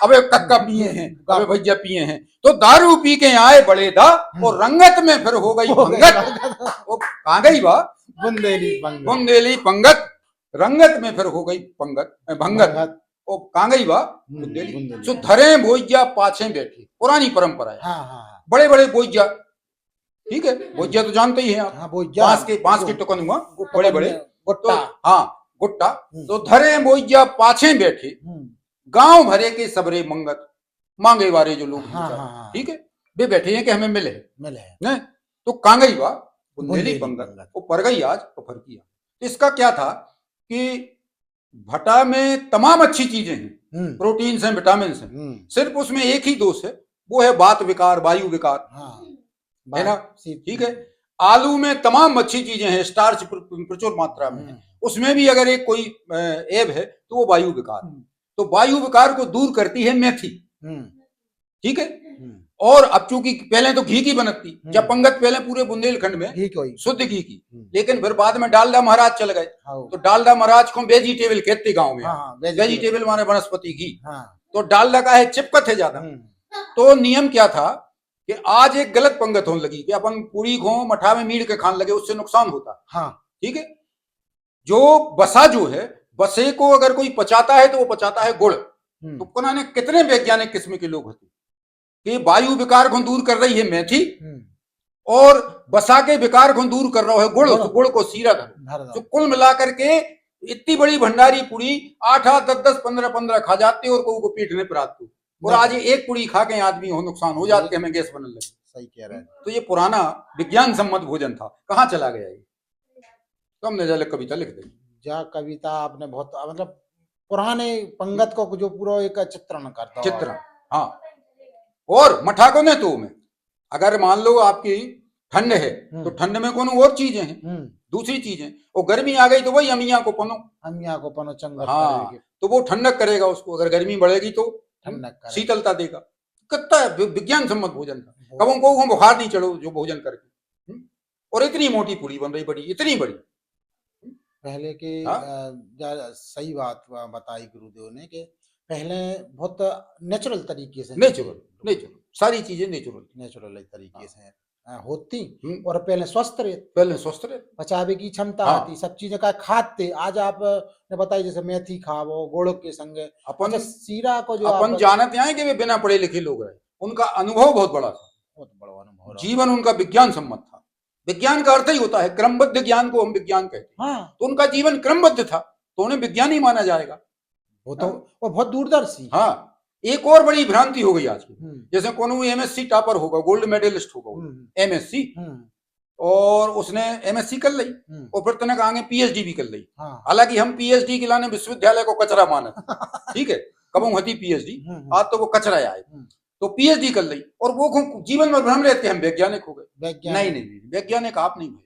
अबे कक्का पिए हैं, अबे भैया पिए हैं। तो दारू पी के आए बड़ेदा, और रंगत में फिर हो गई पंगत। वो कहाँ गई बा बुंदेली पंगत, रंगत में फिर हो गई भंगत। ओ कांगई बा बुंदेली। सो धरे भोज्या पाछे बैठे, पुरानी परंपरा है। बड़े बड़े भोज्या, ठीक है, भोज्या तो जानते ही हैं आप, बांस के टुकन हुआ बड़े बड़े, तो हाँ गुट्टा। तो धरे भोज्या पाछे बैठे, गांव भरे के सबरे मंगत, मांगे वाले जो लोग, ठीक है, वे बैठे हैं कि हमें मिले नहीं। तो कांगई बा बुंदेली पंगत, वो पर गई आज पफर किया। इसका क्या था कि भटा में तमाम अच्छी चीजें हैं, प्रोटीन हैं, विटामिन हैं, सिर्फ उसमें एक ही दोष है, वो है वात विकार, वायु विकार, है ना, ठीक है। आलू में तमाम अच्छी चीजें हैं, स्टार्च प्रचुर मात्रा में, उसमें भी अगर एक कोई ऐब है तो वो वायु विकार। तो वायु विकार को दूर करती है मेथी, ठीक है। और अब चूंकि पहले तो घी की बनती, जब पंगत पहले पूरे बुंदेलखंड में शुद्ध घी की, लेकिन फिर बाद में डालडा महाराज चल गए, तो डालडा महाराज को वेजिटेबल कहते गांव में, वेजिटेबल माने वनस्पति घी। तो डालडा का है चिपकत है ज्यादा। तो नियम क्या था कि आज एक गलत पंगत होने लगी कि अपन पूरी घो मठा में मीड़ के खाने लगे, उससे नुकसान होता, ठीक है। जो बसा जो है, बसे को अगर कोई पचाता है तो वो पचाता है गुड़। तो पुनः कितने वैज्ञानिक किस्म के लोग होते कि वायु विकार को दूर कर रही है मेथी, और बसा के विकार को दूर कर रहा है गुड़, गुड़ को सीरा धर। तो कुल मिलाकर के इतनी बड़ी भंडारी पूरी 8-8, 10-10, 15-15 खा जाते और को पेट में प्राप्त। और आज एक पूरी खा के आदमी हो नुकसान हो जाते, हमें गैस बनने लगे। सही कह रहे हैं। तो ये पुराना विज्ञान सम्मत भोजन था, कहाँ चला गया ये? तो हमने जल कविता लिख दी। जा कविता आपने बहुत, मतलब पुराने पंगत को जो पूरा एक चित्रण करता, चित्रण। हाँ, और मठा को नहीं तो में अगर मान लो आपकी ठंड है तो ठंड में कौन और चीजें हैं, दूसरी चीजें, और गर्मी आ गई तो वही अमिया को पनो चंगा। हाँ, तो वो ठंडक करेगा उसको, अगर गर्मी बढ़ेगी तो शीतलता देगा। कितना विज्ञान सम्मत भोजन था। कबों को हम बुखार नहीं चढ़ो जो भोजन करके, और इतनी मोटी पूरी बन रही, बड़ी, इतनी बड़ी। पहले के सही बात बताई गुरुदेव ने कि पहले बहुत नेचुरल तरीके से, नेचुरल सारी चीजें नेचुरल तरीके से होती, और पहले स्वस्थ रहे, पचावे की क्षमता आती, सब चीजें का खाते। आज आप ने बताई जैसे मेथी खाओ गुड़ के संगे, अपन सीरा को जो अपन जानते हैं कि वे बिना पढ़े लिखे लोग रहे, उनका अनुभव बहुत बड़ा था, बहुत बड़ा अनुभव रहा। जीवन उनका विज्ञान सम्मत था। विज्ञान का अर्थ ही होता है क्रमबद्ध ज्ञान को हम विज्ञान कहते हैं। हाँ, तो उनका जीवन क्रमबद्ध था, तो उन्हें विज्ञान ही माना जाएगा। वो तो वो बहुत दूरदर्शी। हाँ, एक और बड़ी भ्रांति हो गई आज की, हम्म, जैसे कोनो एमएससी टॉपर होगा, गोल्ड मेडलिस्ट होगा, एमएससी, हम्म, और उसने एमएससी कर ली हम्म, और फिर तनक आगे पीएचडी भी कर ली। हाँ, हालांकि हम पीएचडी के लाने विश्वविद्यालय को कचरा माना, ठीक है, कबू हती पीएचडी, आज तो वो कचरा आए। तो पीएचडी कर ली और वो जीवन में भ्रम रहते हम वैज्ञानिक हो गए। नहीं नहीं, वैज्ञानिक आप नहीं हुए,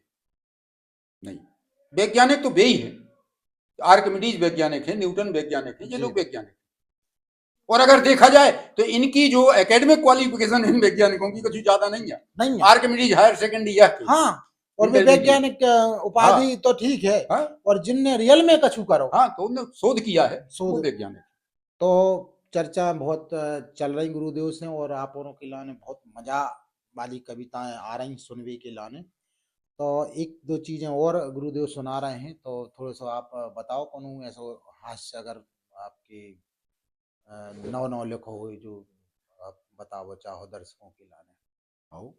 नहीं, वैज्ञानिक तो वे ही है। आर्किमिडीज वैज्ञानिक है, न्यूटन वैज्ञानिक है, ये लोग वैज्ञानिक। और अगर देखा जाए तो इनकी जो एकेडमिक क्वालिफिकेशन इन वैज्ञानिकों की कुछ ज्यादा नहीं है। आर्किमिडीज हायर सेकेंडरी यह थी। हाँ, और वैज्ञानिक उपाधि तो ठीक है। हाँ, और जिनने रियल में कछु करो, हाँ, तो उन्होंने शोध किया है, शोध वैज्ञानिक। तो चर्चा बहुत चल रही गुरुदेव से, और आप औरों के लाने बहुत मजा वाली कविताएं आ रही सुनने के लाने। तो एक दो चीजें और गुरुदेव सुना रहे हैं, तो थोड़ा सा आप बताओ कौन ऐसा हास्य अगर आपके नौ नौ लिखो हुए जो आप बताओ चाहो दर्शकों के लाने। आओ,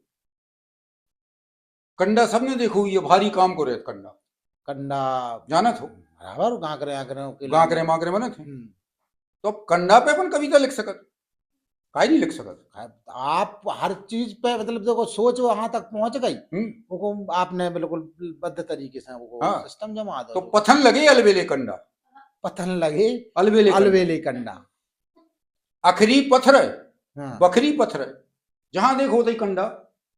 कंडा सबने देखो, ये भारी काम को रहता कंडा। कंडा जाना थो बराबर गांकरे आंकरे के गांकरे माकरे बने थे। तो अब कंडा पे अपन कविता लिख सकत, काहे नहीं लिख सकत। आप हर चीज पे मतलब देखो सोच वहां तक पहुंच गई, वो आपने बिल्कुल बद्ध तरीके से वो सिस्टम जमा दो। तो पथन लगे अलबेले कंडा, पथन लगे अलबेले कंडा, अखरी पत्थर है, बखरी पत्थर है, जहां देखो तो कंडा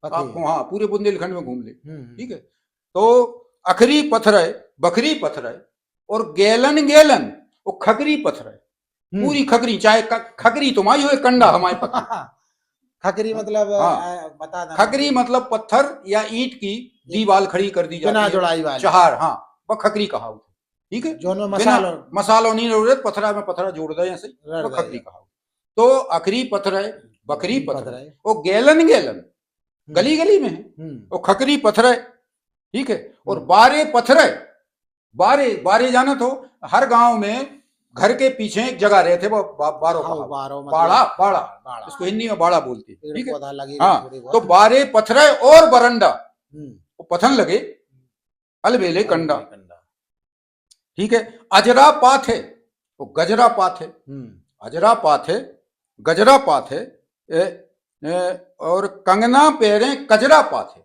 आपको, हाँ, पूरे बुंदेलखंड में घूम ले, ठीक है। तो अखरी पत्थर है, बखरी पत्थर है, और गैलन गैलन वो खकरी पत्थर है, पूरी खकरी, चाहे खकरी तुम्हारी हो कंडा हमारे पत्थर। खकरी मतलब बता देना। खकरी मतलब पत्थर या ईंट की दीवार खड़ी कर दी जाती है, जुड़ाई वाली चहार, हाँ, वह खकरी कहा, ठीक है। जो मसालों नहीं जरूरत, पत्थरा में पत्थरा जोड़ दे ऐसे, वो खकरी कहा। तो अखरी पत्थर है, बखरी पत्थर है, वो गैलन गैलन गली गली में है, वो खकरी पत्थर है, ठीक है। और बारे पत्थर है, बारे बारे जाना तो हर गांव में घर के पीछे एक जगह रहते, वो बारो बाड़ा, बाड़ा इसको हिंदी में बाड़ा बोलते हैं, ठीक है। हाँ, तो बारे पत्थर है और बरंडा, वो पथन लगे अलबेले कंडा, ठीक है। अजरा पाथ है, वो गजरा पाथ है, अजरा पाथ है, गजरा पाथ है, और कंगना पहरे कजरा पाथ है,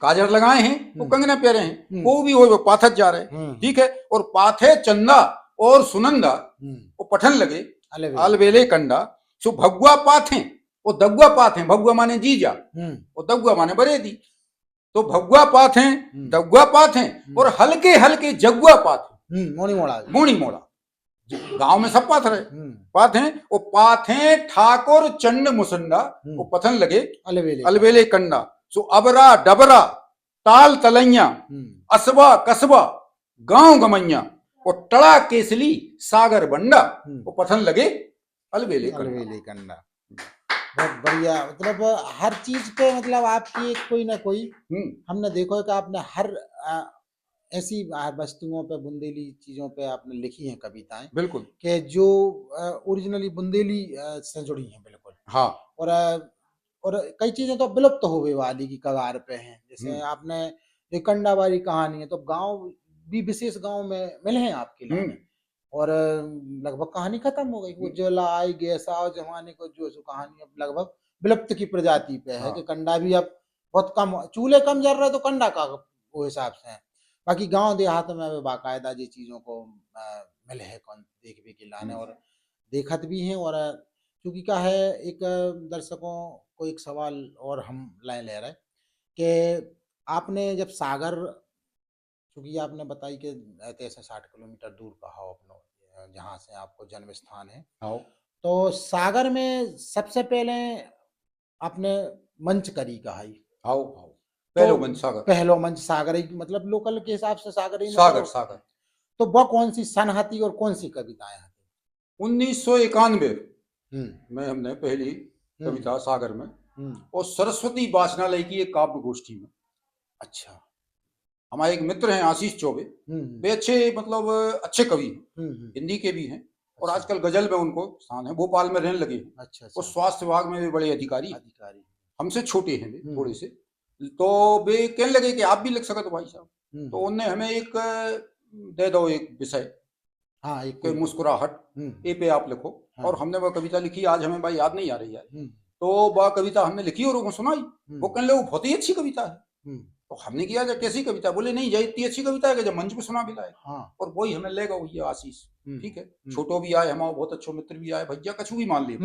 काजर लगाए हैं वो कंगना पहरे हैं, वो भी वो पाथत जा रहे हैं, ठीक है। और पाथे चंदा और सुनंदा वो पठन लगे अलबेले कंडा। सो भगुआ पाथे, वो दगुआ पाथे, भगुआ माने जीजा, वो दगुआ माने बरेदी। तो भगुआ पाथे, दगुआ पाथे, और हल्के हल्के जगुआ पाथे, मोनी मोड़ा गांव में सब पाथर है, पाथे। वो पाथे ठाकुर चंड मुसंडा, वो पथन लगे अलबेले कंडा। सो अबरा डबरा ताल तलैया, असबा कसबा गांव गमैया, और टड़ा केसली सागर बंडा, वो पथन लगे अलबेले कंडा। बहुत बढ़िया, मतलब हर चीज पे मतलब आपकी कोई ना कोई हमने देखो कि आपने हर ऐसी वस्तुओं पे, बुंदेली चीजों पे आपने लिखी हैं कविताएं, बिल्कुल, कि जो ओरिजिनली बुंदेली से जुड़ी हैं, बिल्कुल। हाँ, और कई चीजें तो विलुप्त हो गई वाली की कगार पे हैं, जैसे आपने ये कंडा वाली कहानी है, तो गांव भी विशेष गांव में मिले हैं आपके लिए, और लगभग कहानी खत्म हो गई। वो जलाई गैसा जमाने को जो कहानी अब लगभग विलुप्त की प्रजाति पे है, कि कंडा भी अब बहुत कम, चूल्हे कम जल रहे तो कंडा का वो हिसाब से है। बाकी गांव देहात में बाकायदा ये चीजों को मिले है कौन देख भी के लाने, और देखत भी हैं। और क्योंकि क्या है, एक दर्शकों को एक सवाल और हम लाइन ले रहे कि आपने जब सागर, क्योंकि आपने बताई कि 60 किलोमीटर दूर कहा अपनो जहाँ से आपको जन्म स्थान है, तो सागर में सबसे पहले आपने मंच करी कहा, पहलो मंच सागर ही, मतलब लोकल के हिसाब से सागर ही, सागर। तो वह कौन सी सन हती और कौन सी कविताएं हती? 1991 में हमने पहली कविता सागर में, और सरस्वती वाचनालय की एक काव्य गोष्ठी में। अच्छा, हमारे एक मित्र हैं आशीष चौबे, वे अच्छे, मतलब अच्छे कवि हैं, हिंदी के भी हैं, और अच्छा। आजकल गजल में उनको स्थान है, भोपाल में रहने लगे हैं। अच्छा और अच्छा। स्वास्थ्य विभाग में भी बड़े अधिकारी हैं। अधिकारी। हमसे छोटे हैं वे हम्म। थोड़े से। तो वे कहने लगे कि आप भी लिख सकते हो भाई साहब। तो उनने हमें एक दे दो एक विषय हाँ एक के मुस्कुराहट, ए पे आप लिखो। हाँ। और हमने वह कविता लिखी, आज हमें भाई याद नहीं आ रही है। हम्म। तो वह कविता हमने लिखी और उनको सुनाई। वो कहने लगे बहुत ही अच्छी कविता है। तो हमने किया जब कैसी कविता, बोले नहीं ये इतनी अच्छी कविता है कि जब मंच पे सुना भी लाए। हाँ। और वही हमें ले गए ये आशीष। ठीक है, छोटो भी आए, हमारे बहुत अच्छे मित्र भी आए, भैया कछु भी मान लिए।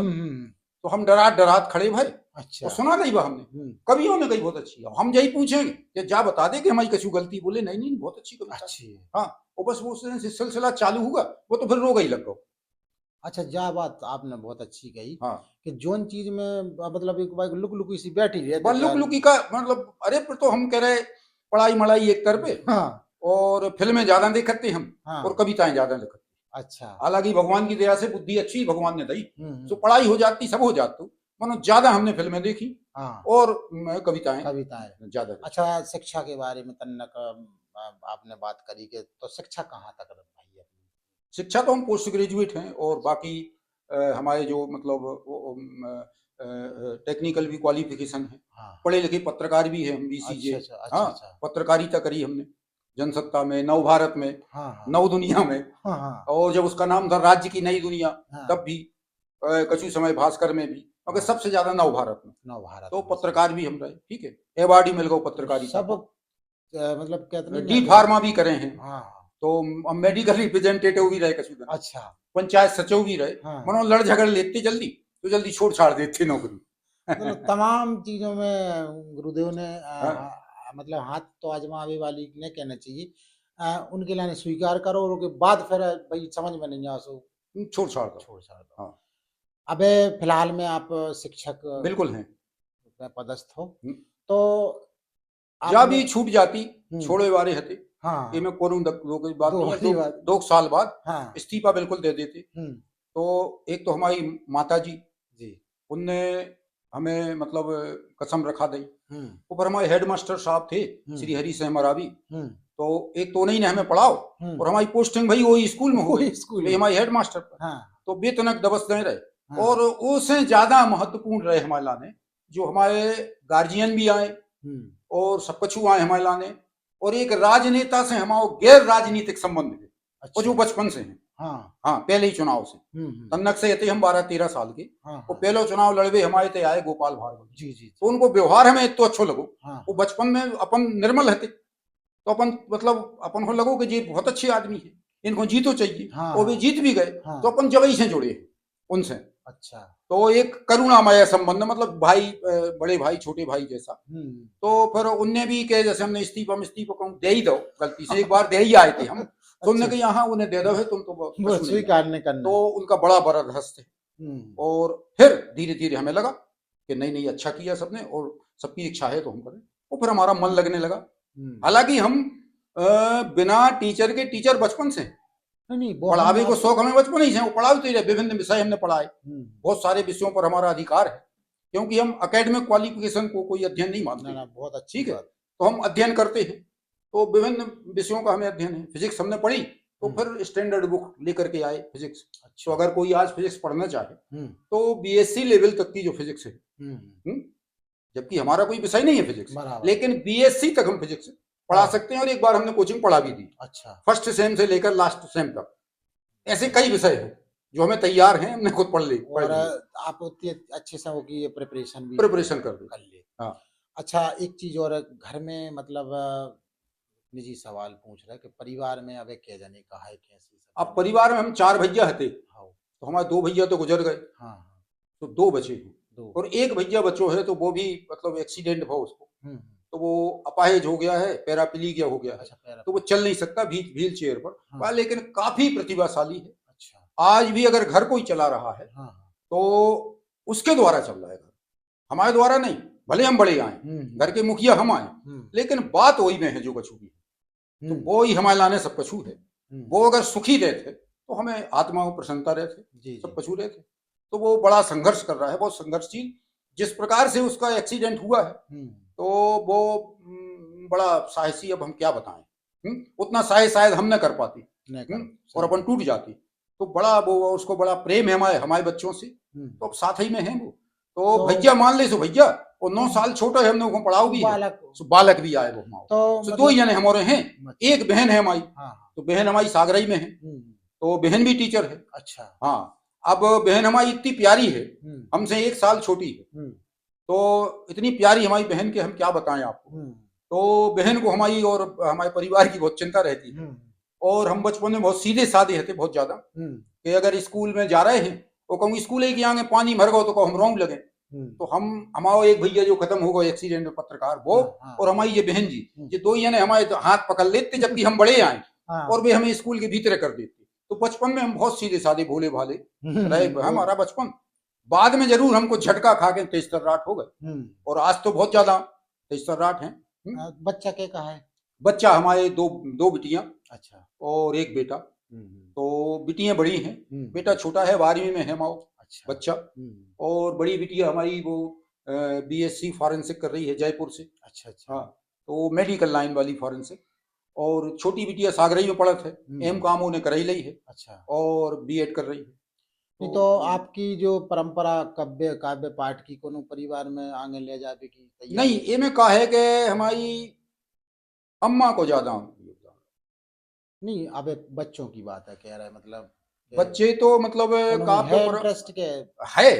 तो हम डरात डरात खड़े भाई। अच्छा। और सुना गई वह हमने, कवियों ने गई बहुत अच्छी है। हम यही पूछेंगे कि जा बता दे कि हमारी कछु गलती, बोले नहीं नहीं बहुत अच्छी कविता अच्छी है। हाँ। और बस वो सिलसिला चालू हुआ, वो तो फिर रो गई लग गो। अच्छा जा बात आपने बहुत अच्छी कही। हाँ कि जोन चीज में मतलब एक बार लुक लुकी सी बैठी रहती बस लुक लुकी का मतलब, अरे फिर तो हम कह रहे पढ़ाई मढ़ाई एक तरफ हाँ और फिल्में ज्यादा देखते हम। हाँ। और कविताएं ज्यादा लिखते। अच्छा। हालांकि भगवान की दया से बुद्धि अच्छी भगवान ने दी, तो हम्म। पढ़ाई हो जाती सब हो जाती। मनो ज्यादा हमने फिल्में देखी हाँ और कविताएं कविताएं। ज्यादा देखी। अच्छा शिक्षा के बारे में तन्नक आपने बात करी कि तो शिक्षा कहाँ तक भाई है? शिक्षा तो हम पोस्ट ग्रेजुएट हैं और बाकी हमारे जो मतलब टेक्निकल भी क्वालिफिकेशन है। हाँ। पढ़े लिखे पत्रकार भी है हम, बीसीजे। अच्छा अच्छा अच्छा हाँ अच्छा। पत्रकारिता करी हमने, जनसत्ता में, नव भारत में, हाँ हाँ नव दुनिया में। हाँ हाँ और जब उसका नाम था राज्य की नई दुनिया, हाँ। तब भी कछु समय भास्कर में भी, मगर हाँ। सबसे ज्यादा नव भारत में। नव भारत तो में पत्रकार भी हम रहे, ठीक है, अवार्ड ही मिल गए पत्रकारिता सब को। मतलब कहते नहीं डी ना फार्मा भी करे हैं। हाँ हाँ। तो मेडिकल रिप्रेजेंटेटिव भी रहे कछु दिन, अच्छा। पंचायत सचिव भी रहे। हाँ। मनो लड़ झगड़ लेते जल्दी तो जल्दी छोड़ छाड़ देते नौकरी। मतलब तमाम चीजों में गुरुदेव ने हाँ, मतलब हाथ तो आजमावे वाली ने कहना चाहिए। उनके लाने स्वीकार करो और उसके बाद फिर भाई समझ में नहीं आ सो छोड़ छाड़ दो। छोड़ छाड़ दो। हाँ अबे फिलहाल में आप शिक्षक बिल्कुल हैं। में पदस्थ हो हम्म, तो जा आपने भी छूट जाती छोड़े वारे हते। हाँ ये मैं कोरूं दो की बात दो नहीं है, वाली बात दो साल बाद हाँ। इस्तीफा बिल्कुल दे देते। तो एक तो हमारी माता जी, जी। उनने हमें मतलब कसम रखा दी। हम्म ऊपर हमारे हेडमास्टर साहब थे श्री हरि सिंह मरावी। हम्म तो एक तो उन्हीं ने हमें पढ़ाओ और हमारी पोस्टिंग भाई वही स्कूल में हो गई, वही स्कूल वे में। हमारे हेडमास्टर पर। हाँ तो बेतनक दबस नहीं रहे। हाँ। और उससे ज्यादा महत्वपूर्ण रहे हमारे लाने जो हमारे गार्जियन भी आए और सब कछु आए हमारे लाने। और एक राजनेता से हमारा गैर राजनीतिक संबंध है, अच्छा। और जो बचपन से है। हाँ हाँ पहले ही चुनाव से तन्नक से थे हम 12-13 साल के। हाँ वो हाँ। पहले चुनाव लड़वे हमारे ते आए गोपाल भार्गव जी जी तो उनको व्यवहार हमें इतना अच्छा लगो। हाँ वो बचपन में अपन निर्मल रहते तो अपन मतलब अपन को लगो कि ये बहुत अच्छे आदमी है, इनको जीतो चाहिए। हाँ और वे जीत भी गए। हाँ। तो अपन जवई से जुड़े उनसे। अच्छा। तो एक करुणामय संबंध, मतलब भाई बड़े भाई छोटे भाई जैसा। तो फिर उनने भी कहे जैसे हमने इस्तीफा कहूँ दे ही दो, गलती से एक बार दे ही आए थे हम। तो उनने कहा यहाँ उन्हें दे दो है तुम तो वो स्वीकार नहीं करना। तो उनका बड़ा बरदस्त है। और फिर धीरे धीरे हमें लगा कि नहीं नहीं अच्छा किया सबने और सबकी इच्छा है तो हम करें। वो फिर हमारा मन लगने लगा। हालांकि हम बिना टीचर के टीचर बचपन से नहीं पढ़ावे को शौक हमें बचपन ही से, वो पढ़ाते ही रहे, विभिन्न विषय हमने पढ़ाए। बहुत सारे विषयों पर हमारा अधिकार है क्योंकि हम एकेडमिक क्वालिफिकेशन को कोई अध्ययन नहीं मानते। बहुत अच्छी ठीक है, तो हम अध्ययन करते हैं। तो विभिन्न विषयों का हमें अध्ययन है। फिजिक्स हमने पढ़ी तो फिर स्टैंडर्ड बुक लेकर के आए फिजिक्स। तो अगर कोई आज फिजिक्स पढ़ना चाहे तो बीएससी लेवल तक की जो फिजिक्स है, जबकि हमारा कोई विषय नहीं है फिजिक्स, लेकिन बीएससी तक हम फिजिक्स पढ़ा सकते हैं। और एक बार हमने कोचिंग पढ़ा भी दी। अच्छा। फर्स्ट सेम से लेकर लास्ट सेम तक ऐसे कई विषय हैं जो हमें तैयार हैं, हमने खुद पढ़ ली। और आप उतनी अच्छे से होगी प्रिपरेशन कर लिए। हाँ। अच्छा एक चीज और, घर में मतलब निजी सवाल पूछ रहा है कि परिवार में अब क्या जाने कहा है कैसी। अब परिवार में हम 4 भैया थे। तो हमारे 2 भैया तो गुजर गए। हाँ। तो 2 बचे हैं और एक भैया बचो है तो वो भी मतलब एक्सीडेंट हुआ उसको। तो वो अपाहिज हो गया है, पैराप्लीजिया हो गया है। अच्छा, तो वो चल नहीं सकता व्हील चेयर पर। हाँ। लेकिन काफी प्रतिभाशाली है। अच्छा। आज भी अगर घर कोई चला रहा है तो उसके द्वारा चल रहा है घर, हमारे द्वारा नहीं। भले हम बड़े आए, घर के मुखिया हम आए, लेकिन बात वही में है जो कछु भी है। तो वो ही हमारे लाने सब कछु है। वो अगर सुखी रहते तो हमें आत्मा में प्रसन्नता रहते, सब कछु रहते। तो वो बड़ा संघर्ष कर रहा है, बहुत संघर्षशील। जिस प्रकार से उसका एक्सीडेंट हुआ है तो वो बड़ा साहसी, अब हम क्या बताएं। उतना साहस शायद हम न कर पाती और अपन टूट जाती। तो बड़ा वो उसको बड़ा प्रेम है हमारे हमारे बच्चों से, तो अब साथ ही में है वो। तो तो भैया मान ले सो भैया, वो 9 साल छोटा है, हमने उसको पढ़ाओ भी है, बालक सो बालक भी आए वो हमारे। तो सो दो ही जने हमारे हैं, अच्छा। एक बहन है हमारी, हाँ तो बहन हमारी सागरई में है, तो बहन भी टीचर है। अच्छा। हाँ, अब बहन हमारी इतनी प्यारी है, हमसे 1 साल छोटी है, तो इतनी प्यारी हमारी बहन के हम क्या बताएं आपको। तो बहन को हमारी और हमारे परिवार की बहुत चिंता रहती है, और हम बचपन में बहुत सीधे साधे थे, बहुत ज्यादा, कि अगर स्कूल में जा रहे हैं तो कहूँ स्कूल ही आगे पानी भर गो तो कहूँ हम रोंग लगे। तो हम हमारा एक भैया जो खत्म हो गए एक्सीडेंट में, पत्रकार वो, और हमारी ये बहन जी, ये दो ही ने हमारे तो हाथ पकड़ लेते जबकि हम बड़े आए, और वे हमें स्कूल के भीतर कर देते। तो बचपन में हम बहुत सीधे साधे भोले भाले रहे हमारा बचपन। बाद में जरूर हमको झटका खा के तेज तर्राट हो गए, और आज तो बहुत ज्यादा तेज तर्राट है। बच्चा क्या कहा है? बच्चा हमारे दो बिटियां, अच्छा, और एक बेटा। तो बिटियां बड़ी हैं, बेटा छोटा है, 12वीं में है माओ। अच्छा। बच्चा, और बड़ी बिटिया हमारी वो बीएससी फॉरेंसिक कर रही है जयपुर से। अच्छा अच्छा। हाँ, तो मेडिकल लाइन वाली फॉरेंसिक। और छोटी बिटिया सागरई में पढ़त है, एम काम उन्हें कर ही ली है। अच्छा। और बीएड कर रही है। नहीं तो आपकी जो परंपरा काव्य काव्य पाठ की कोनो परिवार में आगे ले जाने की तैयारी? नहीं, ये में कहा है कि हमारी अम्मा को ज्यादा नहीं, अब बच्चों की बात है, कह रहा है मतलब बच्चे तो मतलब है इंटरेस्ट के है,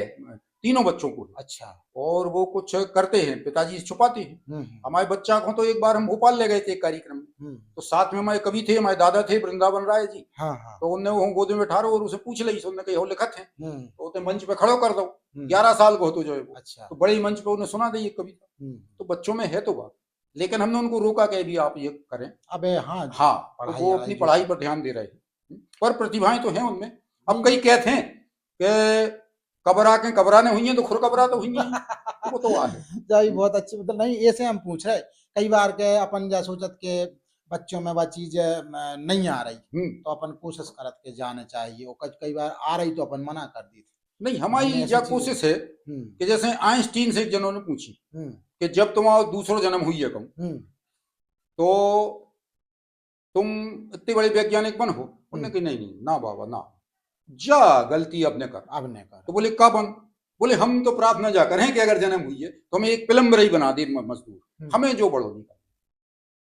तीनों बच्चों को। अच्छा। और वो कुछ करते हैं, पिताजी छुपाते हैं। हमारे बच्चा को तो एक बार हम भोपाल ले गए थे एक कार्यक्रम में, तो साथ में हमारे कवि थे, हमारे दादा थे वृंदावन राय जी। हाँ हाँ। तो उनने वो गोद में बैठा रहो और उसे पूछ ली, उन्होंने कही हो लिखत है, तो उसे मंच पे खड़ो कर दो। 11 साल को तो जो है वो। अच्छा। तो बड़े मंच पे उन्हें सुना दी एक कविता। तो बच्चों में है तो बात, लेकिन हमने उनको रोका कि भी आप ये करें। अबे हाँ हाँ, तो वो अपनी पढ़ाई पर ध्यान दे रहे हैं, पर प्रतिभाएं तो हैं उनमें। अब कई कहते हैं कि कबरा के कबराने हुई हैं तो खुर कबरा तो हुई हैं, तो वो तो है बहुत अच्छी, मतलब नहीं ऐसे हम पूछ रहे कई बार के अपन जा सोचत के बच्चों में वह चीज नहीं आ रही, तो अपन कोशिश करत के जाने चाहिए, और कई बार आ रही तो अपन मना कर दी। नहीं, हमारी यह कोशिश है कि जैसे आइंस्टीन से एक जनों ने पूछी कि जब तुम्हारा दूसरा जन्म हुई है कहूं तो तुम इतने बड़े वैज्ञानिक बन हो, उन्होंने कहा नहीं नहीं ना बाबा ना, जा गलती अब ने कर। तो बोले कब बन? बोले हम तो प्रार्थना जा करें कि अगर जन्म हुई है तो हमें एक प्लम्बर ही बना दे मजदूर, हमें जो बड़ो नहीं।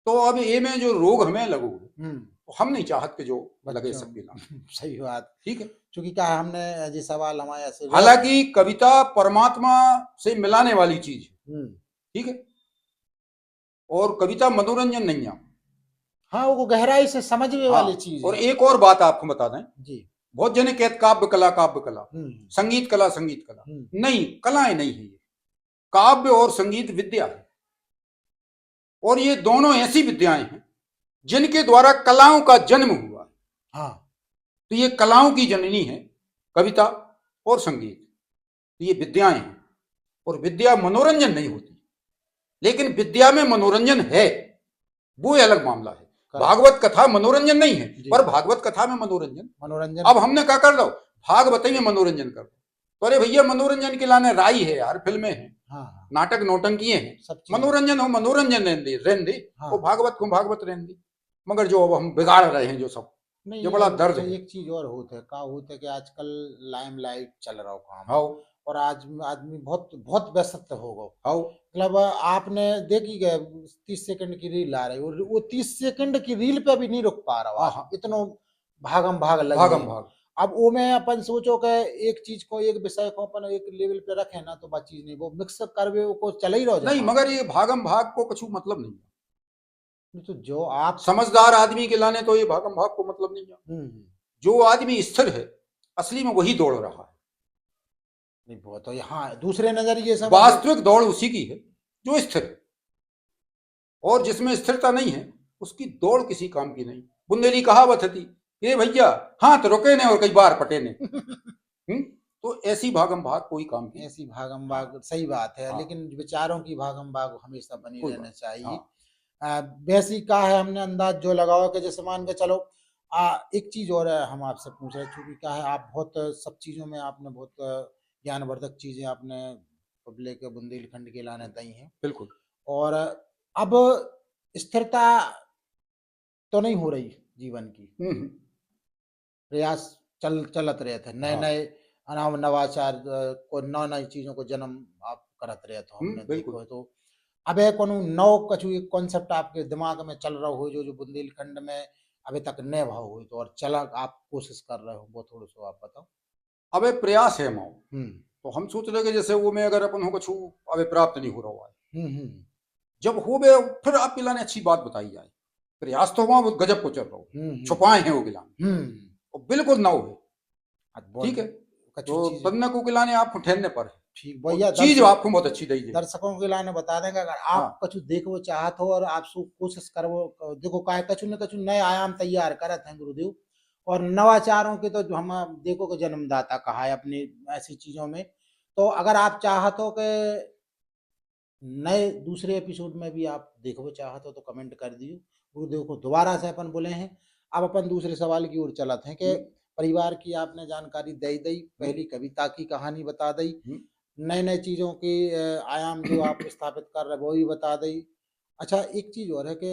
तो अब ये में जो रोग हमें लगो, तो हम नहीं चाहत के जो लगे सबके नाम। सही बात, ठीक है, क्योंकि क्या हमने ये सवाल हमारे ऐसे, हालांकि कविता परमात्मा से मिलाने वाली चीज है, ठीक है, और कविता मनोरंजन नहीं है। हाँ, वो गहराई से समझने वाली चीज। और एक और बात आपको बता दें जी, बहुत जने कहते काव्य कला संगीत कला नहीं, कलाएं नहीं है ये, काव्य और संगीत विद्या है, और ये दोनों ऐसी विद्याएं हैं जिनके द्वारा कलाओं का जन्म हुआ। हाँ, तो ये कलाओं की जननी है कविता और संगीत, ये विद्याएं हैं, और विद्या मनोरंजन नहीं होती, लेकिन विद्या में मनोरंजन है, वो अलग मामला है। भागवत कथा मनोरंजन नहीं है, पर भागवत कथा में मनोरंजन। अब हमने क्या कर दो, भागवत में मनोरंजन कर दो, तो अरे भैया मनोरंजन के लाने राई है यार, फिल्में हैं, हाँ, नाटक नौटंकिए हैं, मनोरंजन हो मनोरंजन रहने दे, वो भागवत को भागवत रहने दे। मगर जो अब हम बिगाड़ रहे हैं जो सब, जो बड़ा दर्द है। एक चीज और होता है, का होता है कि आजकल लाइमलाइट चल रहा हो काम, और आज आदमी बहुत बहुत व्यस्त हो गो, मतलब आपने देखी गए 30 सेकंड की रील आ रही, और वो 30 सेकंड की रील पे भी नहीं रुक पा रहा, इतना भागम भाग लगे। अब वो में अपन सोचो कि एक चीज को, एक विषय को अपन एक लेवल पे रखे ना, तो बात चीज नहीं, वो मिक्स कर को चल ही रहो नहीं, मगर ये भागम भाग को कुछ मतलब नहीं, तो जो आप समझदार आदमी के लाने तो ये भागम भाग को मतलब नहीं है। जो आदमी स्थिर है असली में वही दौड़ रहा है। नहीं, वो तो यहाँ दूसरे नजरिए से वास्तविक दौड़ उसी की है जो स्थिर है, और जिसमें स्थिरता नहीं है उसकी दौड़ किसी काम की नहीं। बुंदेली कहावत थी ये भैया हाथ रुके ने और कई बार पटे ने। तो ऐसी भागम भाग कोई काम की, ऐसी भागम भाग सही बात है। हाँ। लेकिन विचारों की भागम भाग हमेशा बनी रहना चाहिए। हाँ। वैसी का है, हमने अंदाज जो लगाओ कि जैसे मान के चलो एक चीज और है, हम आपसे पूछ रहे चूंकि क्या है, आप बहुत सब चीजों में आपने बहुत ज्ञानवर्धक चीजें आपने पब्लिक बुंदेलखंड के लाने दी हैं। बिल्कुल। और अब स्थिरता तो नहीं हो रही जीवन की, प्रयास चलत रहे थे नए हाँ। नए अनाव नवाचार को नौ नई चीजों को जन्म आप करत रहे थे हमने बिल्कुल। देखो है तो अबे कोनो नौ कछु एक कॉन्सेप्ट आपके दिमाग में चल रहा हो जो जो बुंदेलखंड में अभी तक न भाव हुई तो और चला आप कोशिश कर रहे हो वो थोड़ा सा आप बताओ। अबे प्रयास है माओ, हम्म तो हम सोच रहे कि जैसे वो में अगर अपन हो कछु अबे प्राप्त नहीं हो रहा है, हम्म जब हो बे फिर आप पिलाने अच्छी बात बताई जाए। प्रयास तो वहां गजब को चल रहा हो, हम्म छुपाए हैं वो गिलाने हम्म और बिल्कुल ना हो। बहुत ठीक है, कछु तो चीज तन्ने को गिलाने आपको ठहरने पर है ठीक और भैया चीज आपको बहुत अच्छी दी जाए। दर्शकों के लाने बता देंगे अगर हाँ आप कछु देखो चाहत हो और आप कोशिश करो देखो काय कछु न कछु नए आयाम तैयार करत हैं गुरुदेव और नवाचारों के तो जो हम देखो के जन्मदाता कहा है अपनी ऐसी चीजों में तो अगर आप चाहत हो कि नए दूसरे एपिसोड में भी आप देखो चाहत हो तो कमेंट कर दियो गुरुदेव को दोबारा से अपन बोले हैं। अब अपन दूसरे सवाल की ओर चलते हैं कि हम्म, परिवार की आपने जानकारी दे दी पहली कविता की कहानी बता दी हम्म, नए नए चीजों की आयाम जो आप स्थापित कर रहे वो भी बता दी। अच्छा एक चीज और है कि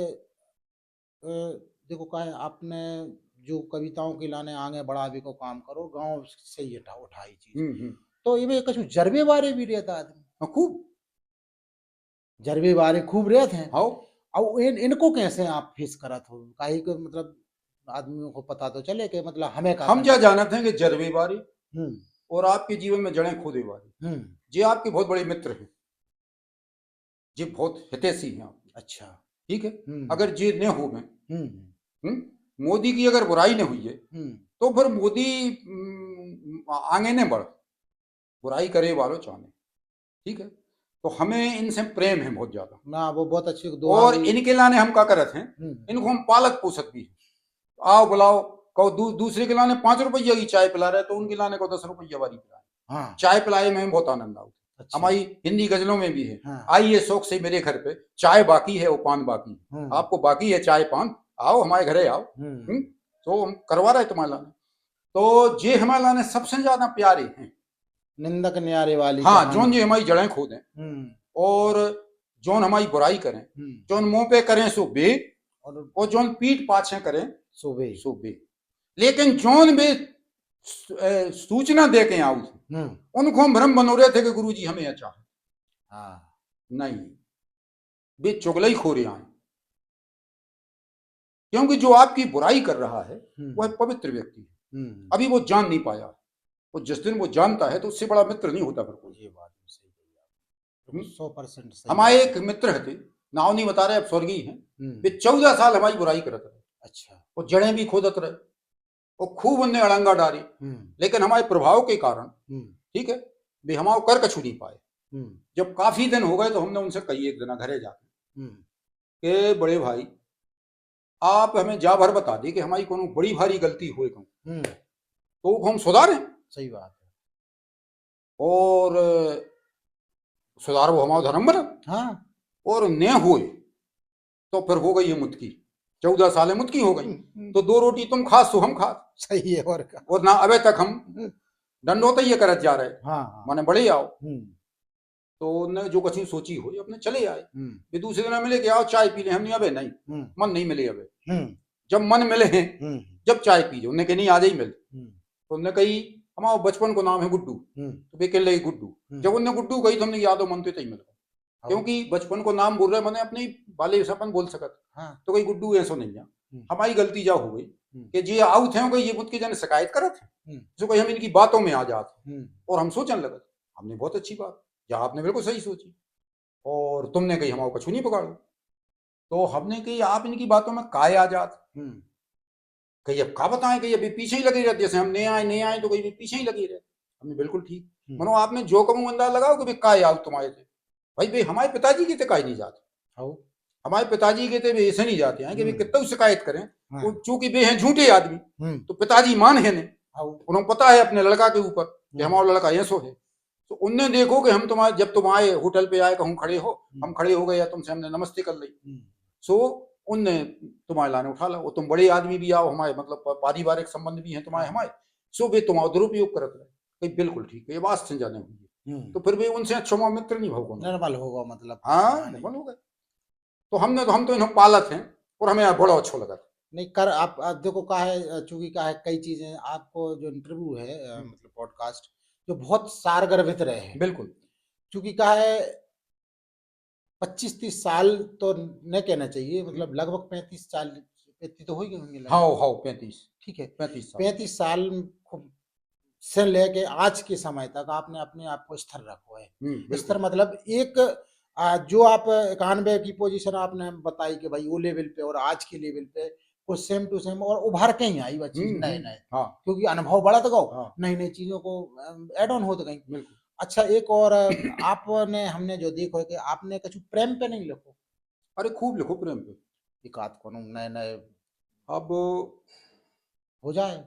देखो का है आपने जो कविताओं के लाने आगे बढ़ावे को काम करो गांव से ही उठाई चीज हम्म। तो ये कुछ जरबे बारे भी रहता आदमी हाँ, खूब। जरबे बारे खूब रहते हैं हाँ, अब इनको कैसे आप फेस करत हो काहे को मतलब आदमियों को पता तो चले कि मतलब हमें का हम क्या जानते हैं कि जरबे बारी हम्म और आपके जीवन में जड़ें खोदे बारी हम्म ये आपके बहुत बड़े मित्र हैं, ये बहुत हितैषी हैं आप। अच्छा ठीक है, हम्म अगर ये न हो गए, हम्म मोदी की अगर बुराई न हुई है हम्म तो फिर मोदी आगे न बढ़, बुराई करे वालों चाहे। ठीक है, तो हमें इनसे प्रेम है बहुत ज्यादा ना वो बहुत अच्छी दुआ और भी इनके लाने हम क्या करते हैं, हम्म इनको हम पालक पोषक भी हैं। आओ बुलाओ, कहो दूसरे के लाने 5 रुपये की चाय पिला रहे तो उनके लाने को 10 रुपये वाली पिलाए। हाँ चाय पिलाए में बहुत आनंद आता है। अच्छा हमारी हिंदी गजलों में भी है, हाँ आइए शौक से मेरे घर पे, चाय बाकी है वो पान बाकी है। आपको बाकी है चाय पान, आओ हमारे घरे आओ। तो हम करवा रहे तुम्हारे लाने, तो ये हमारे लाने सबसे ज्यादा प्यारे हैं। निंदक न्यारे वाली हाँ, कहानी जोन जी हमारी जड़ें खोदें और जोन हमारी बुराई करें, जोन मुंह पे करें सो बे और जोन पीठ पाछे करें सुबह सो बे। लेकिन जोन बे सूचना दे के आऊ उनको हम भ्रम बनो रहे थे कि गुरु जी हमें अच्छा है। हाँ नहीं, वे चुगलई खोरे आए, क्योंकि जो आपकी बुराई कर रहा है वह पवित्र व्यक्ति है, अभी वो जान नहीं पाया। वो जिस दिन वो जानता है तो उससे बड़ा मित्र नहीं होता फिर कोई। ये बात सही कही 100% सही हमारे एक मित्र थे, नाव नहीं बता रहे, अब स्वर्गीय हैं, वे 14 साल हमारी बुराई करते रहे। अच्छा वो जड़ें भी खोदत रहे और खूब उनने अड़ंगा डाली, लेकिन हमारे प्रभाव के कारण ठीक है वे हमारे कर कछु नहीं पाए। जब काफी दिन हो गए तो हमने उनसे कही एक दिन घरे जाके कि बड़े भाई आप हमें जा भर बता दी कि हमारी कोनो बड़ी भारी गलती हुए कहूं तो हम सुधारें। सही बात है और सुधार वो हमारा धर्म बना। हाँ और न हुए तो फिर हो गई है मुतकी, 14 साल मुतकी हो गई। तो 2 रोटी तुम खा सो हम खा, सही है और का और ना अबे तक हम दंडोते ये करत जा रहे। हाँ माने बड़े आओ तो उन्होंने जो कछु सोची हो अपने चले आए। फिर दूसरे दिन मिले कि आओ चाय पी ले, हम नहीं अबे नहीं मन नहीं मिले अबे। जब मन मिले हैं जब चाय पी उन्हें कहीं आज ही मिल, तो उन्हें कही हमारा बचपन को नाम है गुड्डू, तो वे कह गुड्डू। जब उन्हें गुड्डू कही तो हमने यादो मन तो ही मिल, क्योंकि बचपन को नाम बोल रहे मैंने अपने बाले सपन बोल सकत। तो कही गुड्डू ऐसा नहीं है। हमारी गलती जा हो गई कि जे आउट है ये मुझ के जन शिकायत करत है जो कहीं हम इनकी बातों में आ जाते और हम सोचने लगे हमने बहुत अच्छी बात या आपने बिल्कुल सही सोची और तुमने कही हमारा कछु नहीं पकड़ो। तो हमने कही आप इनकी बातों में काय आ जात, कही अब का बताएं कि अभी पीछे ही लगे रहते, जैसे हम नए आए तो कहीं पीछे ही लगे रहते। हमने बिल्कुल ठीक, मनो आपने जो कमू अंदाज लगाओ कि काय आओ तुम्हारे थे भाई हमारे पिताजी के थे काय नहीं जाते, हमारे पिताजी के थे वे ऐसे नहीं जाते हैं कि वे कितना शिकायत करें। चूंकि वे हैं झूठे आदमी तो पिताजी मान है नहीं, उन्हें पता है अपने लड़का के ऊपर कि हमारा लड़का ऐसो है। तो उनने देखो कि हम तुम्हारे जब तुम आए होटल पे आए कहूँ खड़े हो, हम खड़े हो गए या तुमसे हमने नमस्ते कर ली, सो उनने तुम्हारे लाने उठा ला। वो तुम बड़े आदमी भी आओ हमारे मतलब पारिवारिक संबंध भी हैं तुम्हारे हमारे, सो वे तुम्हारा दुरुपयोग करते रहे। बिल्कुल ठीक है, ये बात से जाने हुई तो फिर वे उनसे अच्छा मित्र नहीं भाव निर्मल होगा मतलब हाँ निर्मल हो गए। तो हम तो इन्हें पालत हैं और हमें बड़ा अच्छा लगा था। नहीं कर आप देखो का है, चूंकि का है कई चीजें आपको जो इंटरव्यू है मतलब पॉडकास्ट जो बहुत सारगर्भित रहे हैं, बिल्कुल। चूंकि का है 25-30 साल तो न कहना चाहिए, मतलब लगभग 35 तो हो ही गए होंगे हाँ लगभग। हाँ 35। ठीक है, 35 साल। 35 साल से लेके आज के समय तक आपने अपने आप को स्थिर रखा है। स्थिर बिल्कुल। मतलब एक जो आप 91 की पोजीशन आपने बताई कि भाई वो लेवल पे और आज के लेवल पे कुछ सेम टू सेम और उभर के ही आई वह चीज नए नए, हाँ क्योंकि अनुभव बढ़ा तो गो, हाँ नई नई चीजों को ऐड ऑन होते गई। बिल्कुल। अच्छा एक और आपने हमने जो देखो है कि आपने कुछ प्रेम पे नहीं लिखो, अरे खूब लिखो प्रेम पे। एक आध को नए नए अब हो जाए,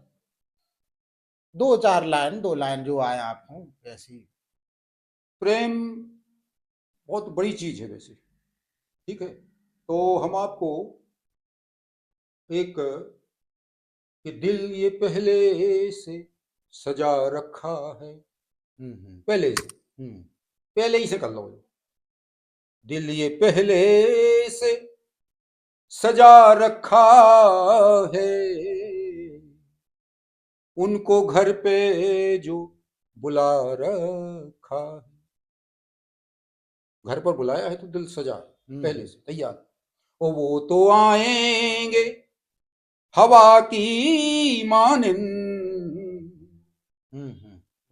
2-4 लाइन 2 लाइन जो आए आपको ऐसी। प्रेम बहुत बड़ी चीज है वैसे। ठीक है, तो हम आपको एक कि दिल ये पहले से सजा रखा है, पहले से, हम्म पहले ही से कर लो। दिल ये पहले से सजा रखा है, उनको घर पे जो बुला रखा है। घर पर बुलाया है तो दिल सजा है, पहले से तैयार। और वो तो आएंगे हवा की मानिंद,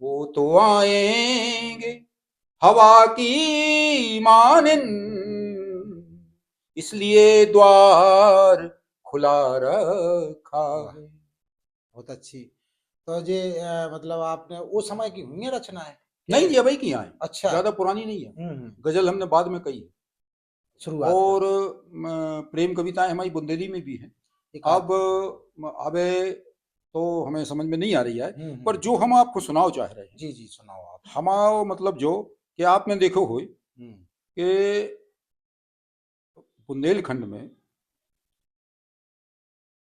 वो तो आएंगे हवा की मानिंद, इसलिए द्वार खुला रखा है। बहुत अच्छी। तो ये मतलब आपने वो समय की हुई है रचना है? नहीं जी अभी किया है, अच्छा। ज्यादा पुरानी नहीं है। हम्म गजल हमने बाद में कही है। शुरुआत में और प्रेम कविताएं हमारी बुंदेली में भी हैं। एक आध। अब तो हमें समझ में नहीं आ रही है, पर हम्म। जो हम आपको सुनाओ चाह रहे हैं, जी जी सुनाओ आप। हमारा मतलब जो कि आपने देखो हो हम्म कि बुंदेलखंड में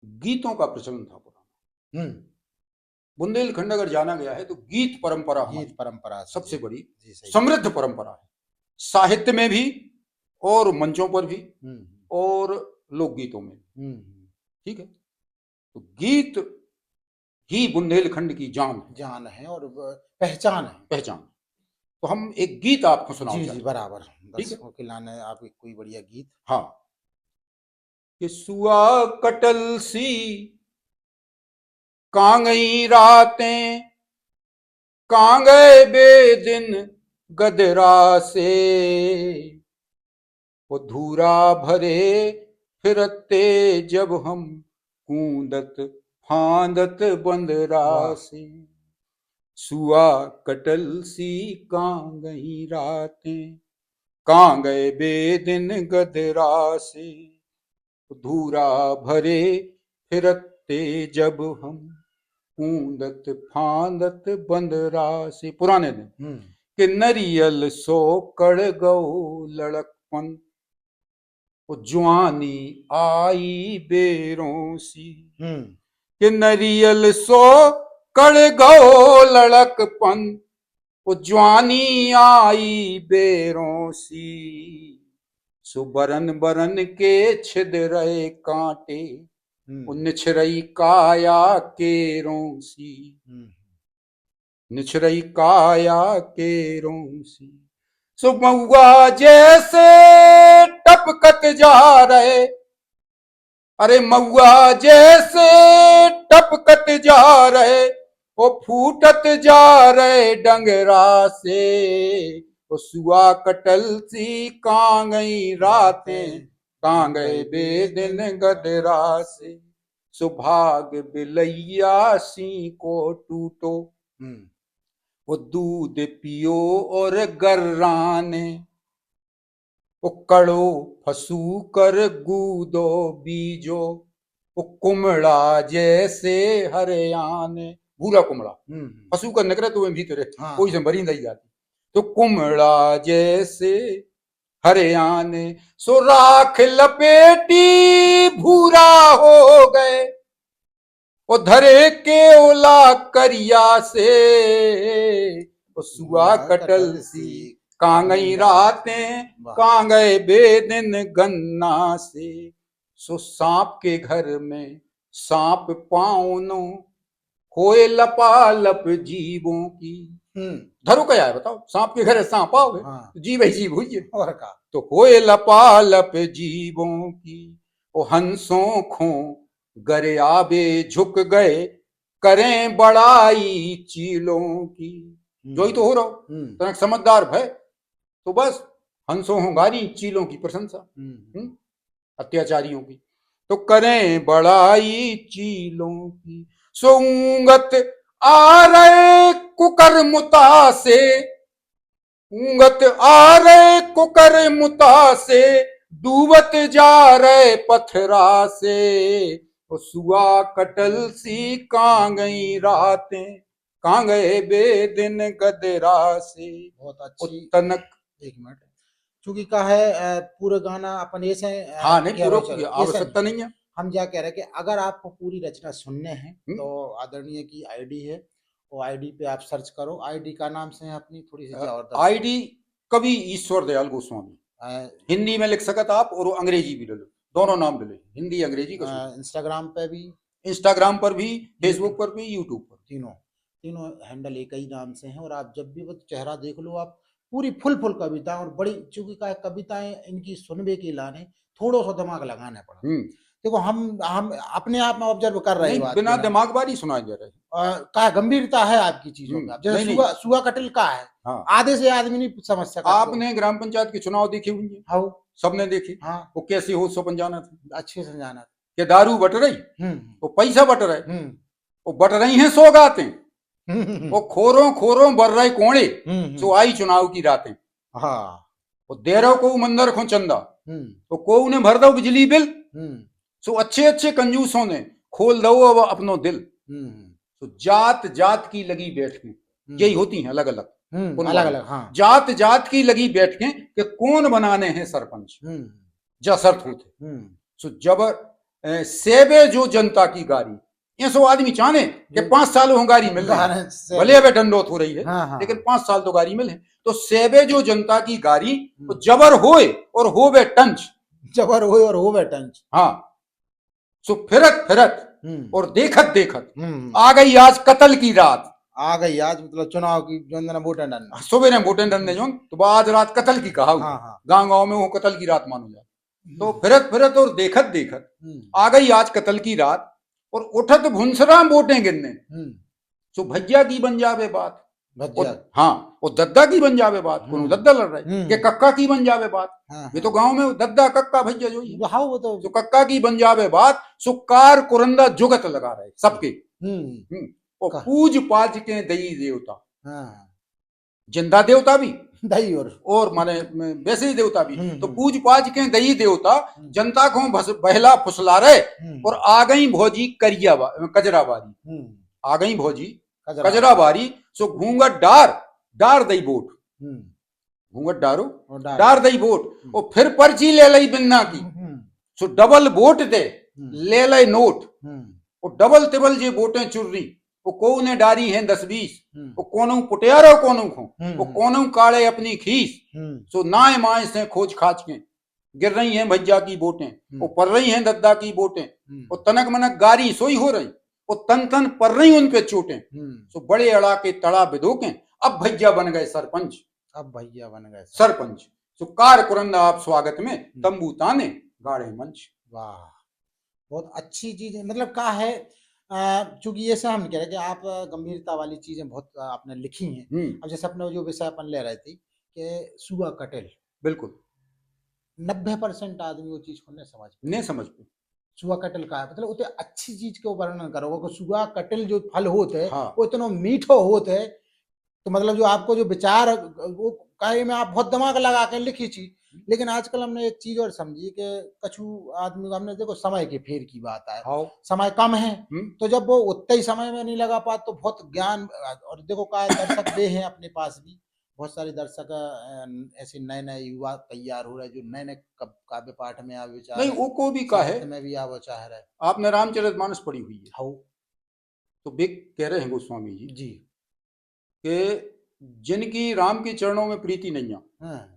गीतों का प्रचलन था पुराना। हम्म बुंदेलखंड अगर जाना गया है तो गीत परंपरा हमारी गीत परंपरा से सबसे बड़ी जी सही। समृद्ध परंपरा है, साहित्य में भी और मंचों पर भी हम्म और लोकगीतों में भी। हम्म ठीक है, तो गीत ही बुंदेलखंड की जान है, जान है और पहचान है। पहचान। तो हम एक गीत आपको सुनाओ जी जी चाहेंगे। बराबर, ठीक है, दर्शकों के लाने आप एक कोई बढ़िया गीत। हाँ। कि सुआ कटल सी कांगई रातें, कांगे बेदिन गदरा से, वो धूरा भरे फिरते जब हम कूदत फांदत बंदरा वाह। से। सुआ कटल सी कांगई रातें, कांगे बेदिन गदरा से, धूरा भरे फिरते जब हम कूदत फांदत बंदरा से। पुराने दिन कि नरियल सो कड़ गौ लड़कपन, वो जुआनी आई बेरों सी। कि नरियल सो कड़ गौ लड़कपन, वो ज्वानी आई बेरों सी। सो बरन बरन के छिद रहे कांटे, वो निछरई काया केरों सी, निछरई काया केरों सी। सो महुआ जैसे टपकत जा रहे, अरे महुआ जैसे टपकत जा रहे, वो फूटत जा रहे डंगरा से। वो सुआ कटल सी कांगई रातें, कांगे बेदिन गदरा से। सुभाग बिलैया सी को टूटो, वो दूध पियो और गर्राने, वो कड़ो फसू कर गूदो बीजो, वो कुमड़ा जैसे हरियाने। भूरा कुमड़ा फसू कर निकले तो भीतर कोई से मरी नहीं जाती। तो कुमड़ा जैसे हरियाने, सो राख लपेटी भूरा हो गए, वो धरे के ओला करिया से। वो सुआ कटल सी कांगई रातें, कांगे बेदिन गन्ना से। सो सांप के घर में सांप पाओनो, होए लपालप जीवों की। धरो क्या है बताओ, सांप के घर है सांप आओगे, हाँ। तो जीव ही जीव हुई है। और का तो होए लपालप जीवों की, ओ हंसों खो गरे आबे झुक गए, करें बड़ाई चीलों की। जो ही तो हो रहा हो, तनक समझदार भय, तो बस हंसों होंगारी चीलों की प्रशंसा, अत्याचारियों की। तो करें बड़ाई चीलों की, सोंगत आ रहे कुकर मुता से, ऊंगत आ रहे कुकर मुता से, डूबत जा रहे पथरा से। वो सुआ कटल सी कां गई रातें, कां गए बेदिन गदरा से। बहुत अच्छी। तनक एक मिनट, चूंकि का है पूरा गाना अपन ऐसे हाँ नहीं, कह पूरा रहे चलो, आवश्यकता नहीं है। हम क्या कह रहे हैं कि अगर आपको पूरी रचना सुनने हैं तो आदरणीय की आईडी है, वो आईडी पे आप सर्च करो। आईडी का नाम से है अपनी थोड़ी सी आईडी कवि ईश्वर दयाल गोस्वामी, हिंदी में लिख सकत आप और अंग्रेजी भी ले लो, दोनों नाम ले लो, हिंदी अंग्रेजी का। इंस्टाग्राम पे भी, इंस्टाग्राम पर भी, फेसबुक पर भी, यूट्यूब पर, तीनों हैंडल एक ही नाम से हैं। और आप जब भी वो चेहरा देख लो, आप पूरी फुल कविता और बड़ी, चूंकि का कविताएं इनकी सुनबे के लाने थोड़ा सा दिमाग लगाना पड़ा। देखो हम अपने आप में ऑब्जर्व कर रहे हैं, बिना दिमाग बारी सुना जा रहे का गंभीरता है आपकी चीजों में। जैसे सुआ कटिल का है, हाँ। आधे से आदमी नहीं समझ सका। आपने ग्राम पंचायत के चुनाव देखे होंगे? हाँ, सबने देखे। हाँ। वो कैसे हो सो जाना था, अच्छे से जाना था कि दारू बट रही, वो पैसा बट रहे, वो बट रही है सौगातें, वो खोरों खोरों बर रहे कोड़े, सो आई चुनाव की रातें। हाँ, वो देरो को मंदिर खो चंदा, तो को उन्हें भर दो बिजली बिल, सो अच्छे अच्छे कंजूसों ने खोल दो अब अपनो दिल। तो जात जात की लगी बैठकें, यही होती हैं अलग अलग, अलग अलग। हाँ। जात जात की लगी बैठकें कि कौन बनाने हैं सरपंच, जा शर्त होते। सो जबर सेबे जो जनता की गारी, ये सो आदमी चाहे कि 5 साल हो गारी मिल रही है, भले अब डंडोत हो रही है, लेकिन 5 साल तो गारी मिले। तो सेबे जो जनता की गारी, तो जबर होए और होवे टंच, जबर होए और होवे टंच। हाँ। सो फिरत फिरत और देखत देखत आ गई आज कत्ल की रात। आ गई आज मतलब चुनाव की जो वोटें डन, सुबह ने वोटें डन जो, तो आज रात कत्ल की कहा। गांव गांव में वो कत्ल की रात मानो जाए। तो फिरत फिरत और देखत देखत आ गई आज कत्ल की रात, और उठत भुनसराम वोटें गिनने। सो भैया की बन जावे बात, हाँ, और दद्दा की बन जावे बात, कोनो दद्दा लड़ रहे कि कक्का की बन जावे बात। ये तो गांव में दद्दा कक्का भैया जो ही, वो तो कक्का की बन जावे बात। सो कार कुरंदा जुगत लगा रहे सबके, और पूज पाज के दई देवता, जिंदा देवता भी दही और माने वैसे ही देवता भी। तो पूज पाज के दई देवता जनता को बहला फुसला रहे। और आ गई भौजी करिया कजराबारी, आ गई भौजी कजराबारी। सो घूंघट डार डार दई वोट, घूंघट डारो डार दई वोट। और फिर पर्ची ले लई बिन्ना की, सो डबल वोट दे ले लई नोट। और डबल टिबल जे वोटें चुर्री, वो को ने डारी हैं 10-20, वो कोनों पुटियारो कोनों खो, वो कोनों काले अपनी खीस। सो नाए माए से खोज खाच के गिर रही हैं भैया की वोटें, वो पड़ रही हैं दद्दा की वोटें। वो तनक मनक गारी सोई हो रही, वो तन तन पड़ रही उन पे चोटें। सो बड़े अड़ा के तड़ा बिदोके, अब भैया बन गए सरपंच, अब भैया बन गए सरपंच। सो कार कुरंदा आप स्वागत में तंबू ताने गाड़े मंच। वाह, बहुत अच्छी चीज है। मतलब क्या है, चूंकि ये से हम कह रहे कि आप गंभीरता वाली चीजें बहुत आपने लिखी हैं। अब जैसे अपने जो विषय अपन ले रहे थे कि सुआ कटेल, बिल्कुल 90% आदमी वो चीज को नहीं समझ पे। सुआ कटल का है मतलब उतने अच्छी चीज के वर्णन करोगे कि सुआ कटल जो फल होते है, हाँ, वो इतना मीठो होते है। तो मतलब जो आपको जो विचार वो काहे में आप बहुत दिमाग लगा के लिखी चीज। लेकिन आजकल हमने एक चीज और समझी कि कछु आदमी को हमने देखो समय के फेर की बात है, समय कम है, तो जब वो उतना ही समय में नहीं लगा पाता तो बहुत ज्ञान। और देखो का दर्शक दे हैं अपने पास भी बहुत सारे दर्शक ऐसे नए नए युवा तैयार हो रहे जो नए नए काव्य पाठ में आ विचार नहीं, वो को भी का है में भी आव चाह रहे। आपने रामचरितमानस पढ़ी हुई है? हाँ। तो बिग कह रहे हैं गोस्वामी जी कि जिनकी राम के चरणों में प्रीति नहीं है,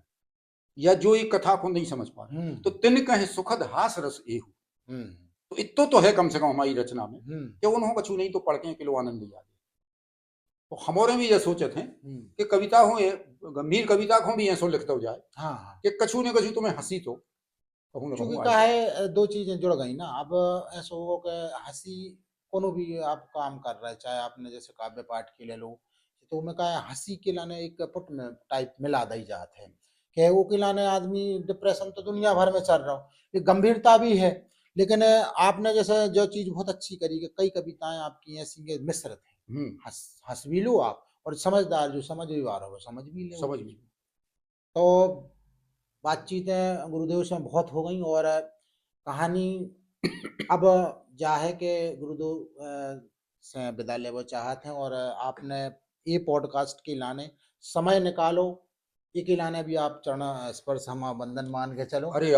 या जो एक कथा को नहीं समझ पा रहे, तो तिन कहे सुखद हास रस एहु, तो इतो तो है कम से कम हमारी रचना में कि उन्होंने कछु नहीं तो पढ़ के किलो आनंद दिया। तो हमारे भी ये सोचे थे कि कविता हो, ये गंभीर कविता को भी ऐसो लिखते हो जाए कि कछु न कछु तुम्हें हंसी तो क्योंकि क्या है, दो चीजें जुड़ गई ना। अब ऐसा हो कि हंसी कोनो भी आप काम कर रहे, चाहे आपने जैसे काव्य पाठ के ले लो, तो मैं कहा हंसी के लाने एक पुट में टाइप मिला दी जाते हैं कि वो के लाने आदमी डिप्रेशन तो दुनिया भर में चल रहा हो, ये गंभीरता भी है। लेकिन आपने जैसे जो चीज बहुत अच्छी करी कि कई कविताएं आपकी ऐसी के मिश्रित हैं, हंस भी लो आप, और समझदार जो समझ भी आ रहा हो समझ भी ले। समझ भी। तो बातचीतें गुरुदेव से बहुत हो गई, और कहानी अब जा है कि गुरुदेव से विदा लेवो चाहते हैं, और आपने ये पॉडकास्ट के लाने समय निकालो, ये के लाने भी आप चरण स्पर्श हम वंदन मान के चलो। अरे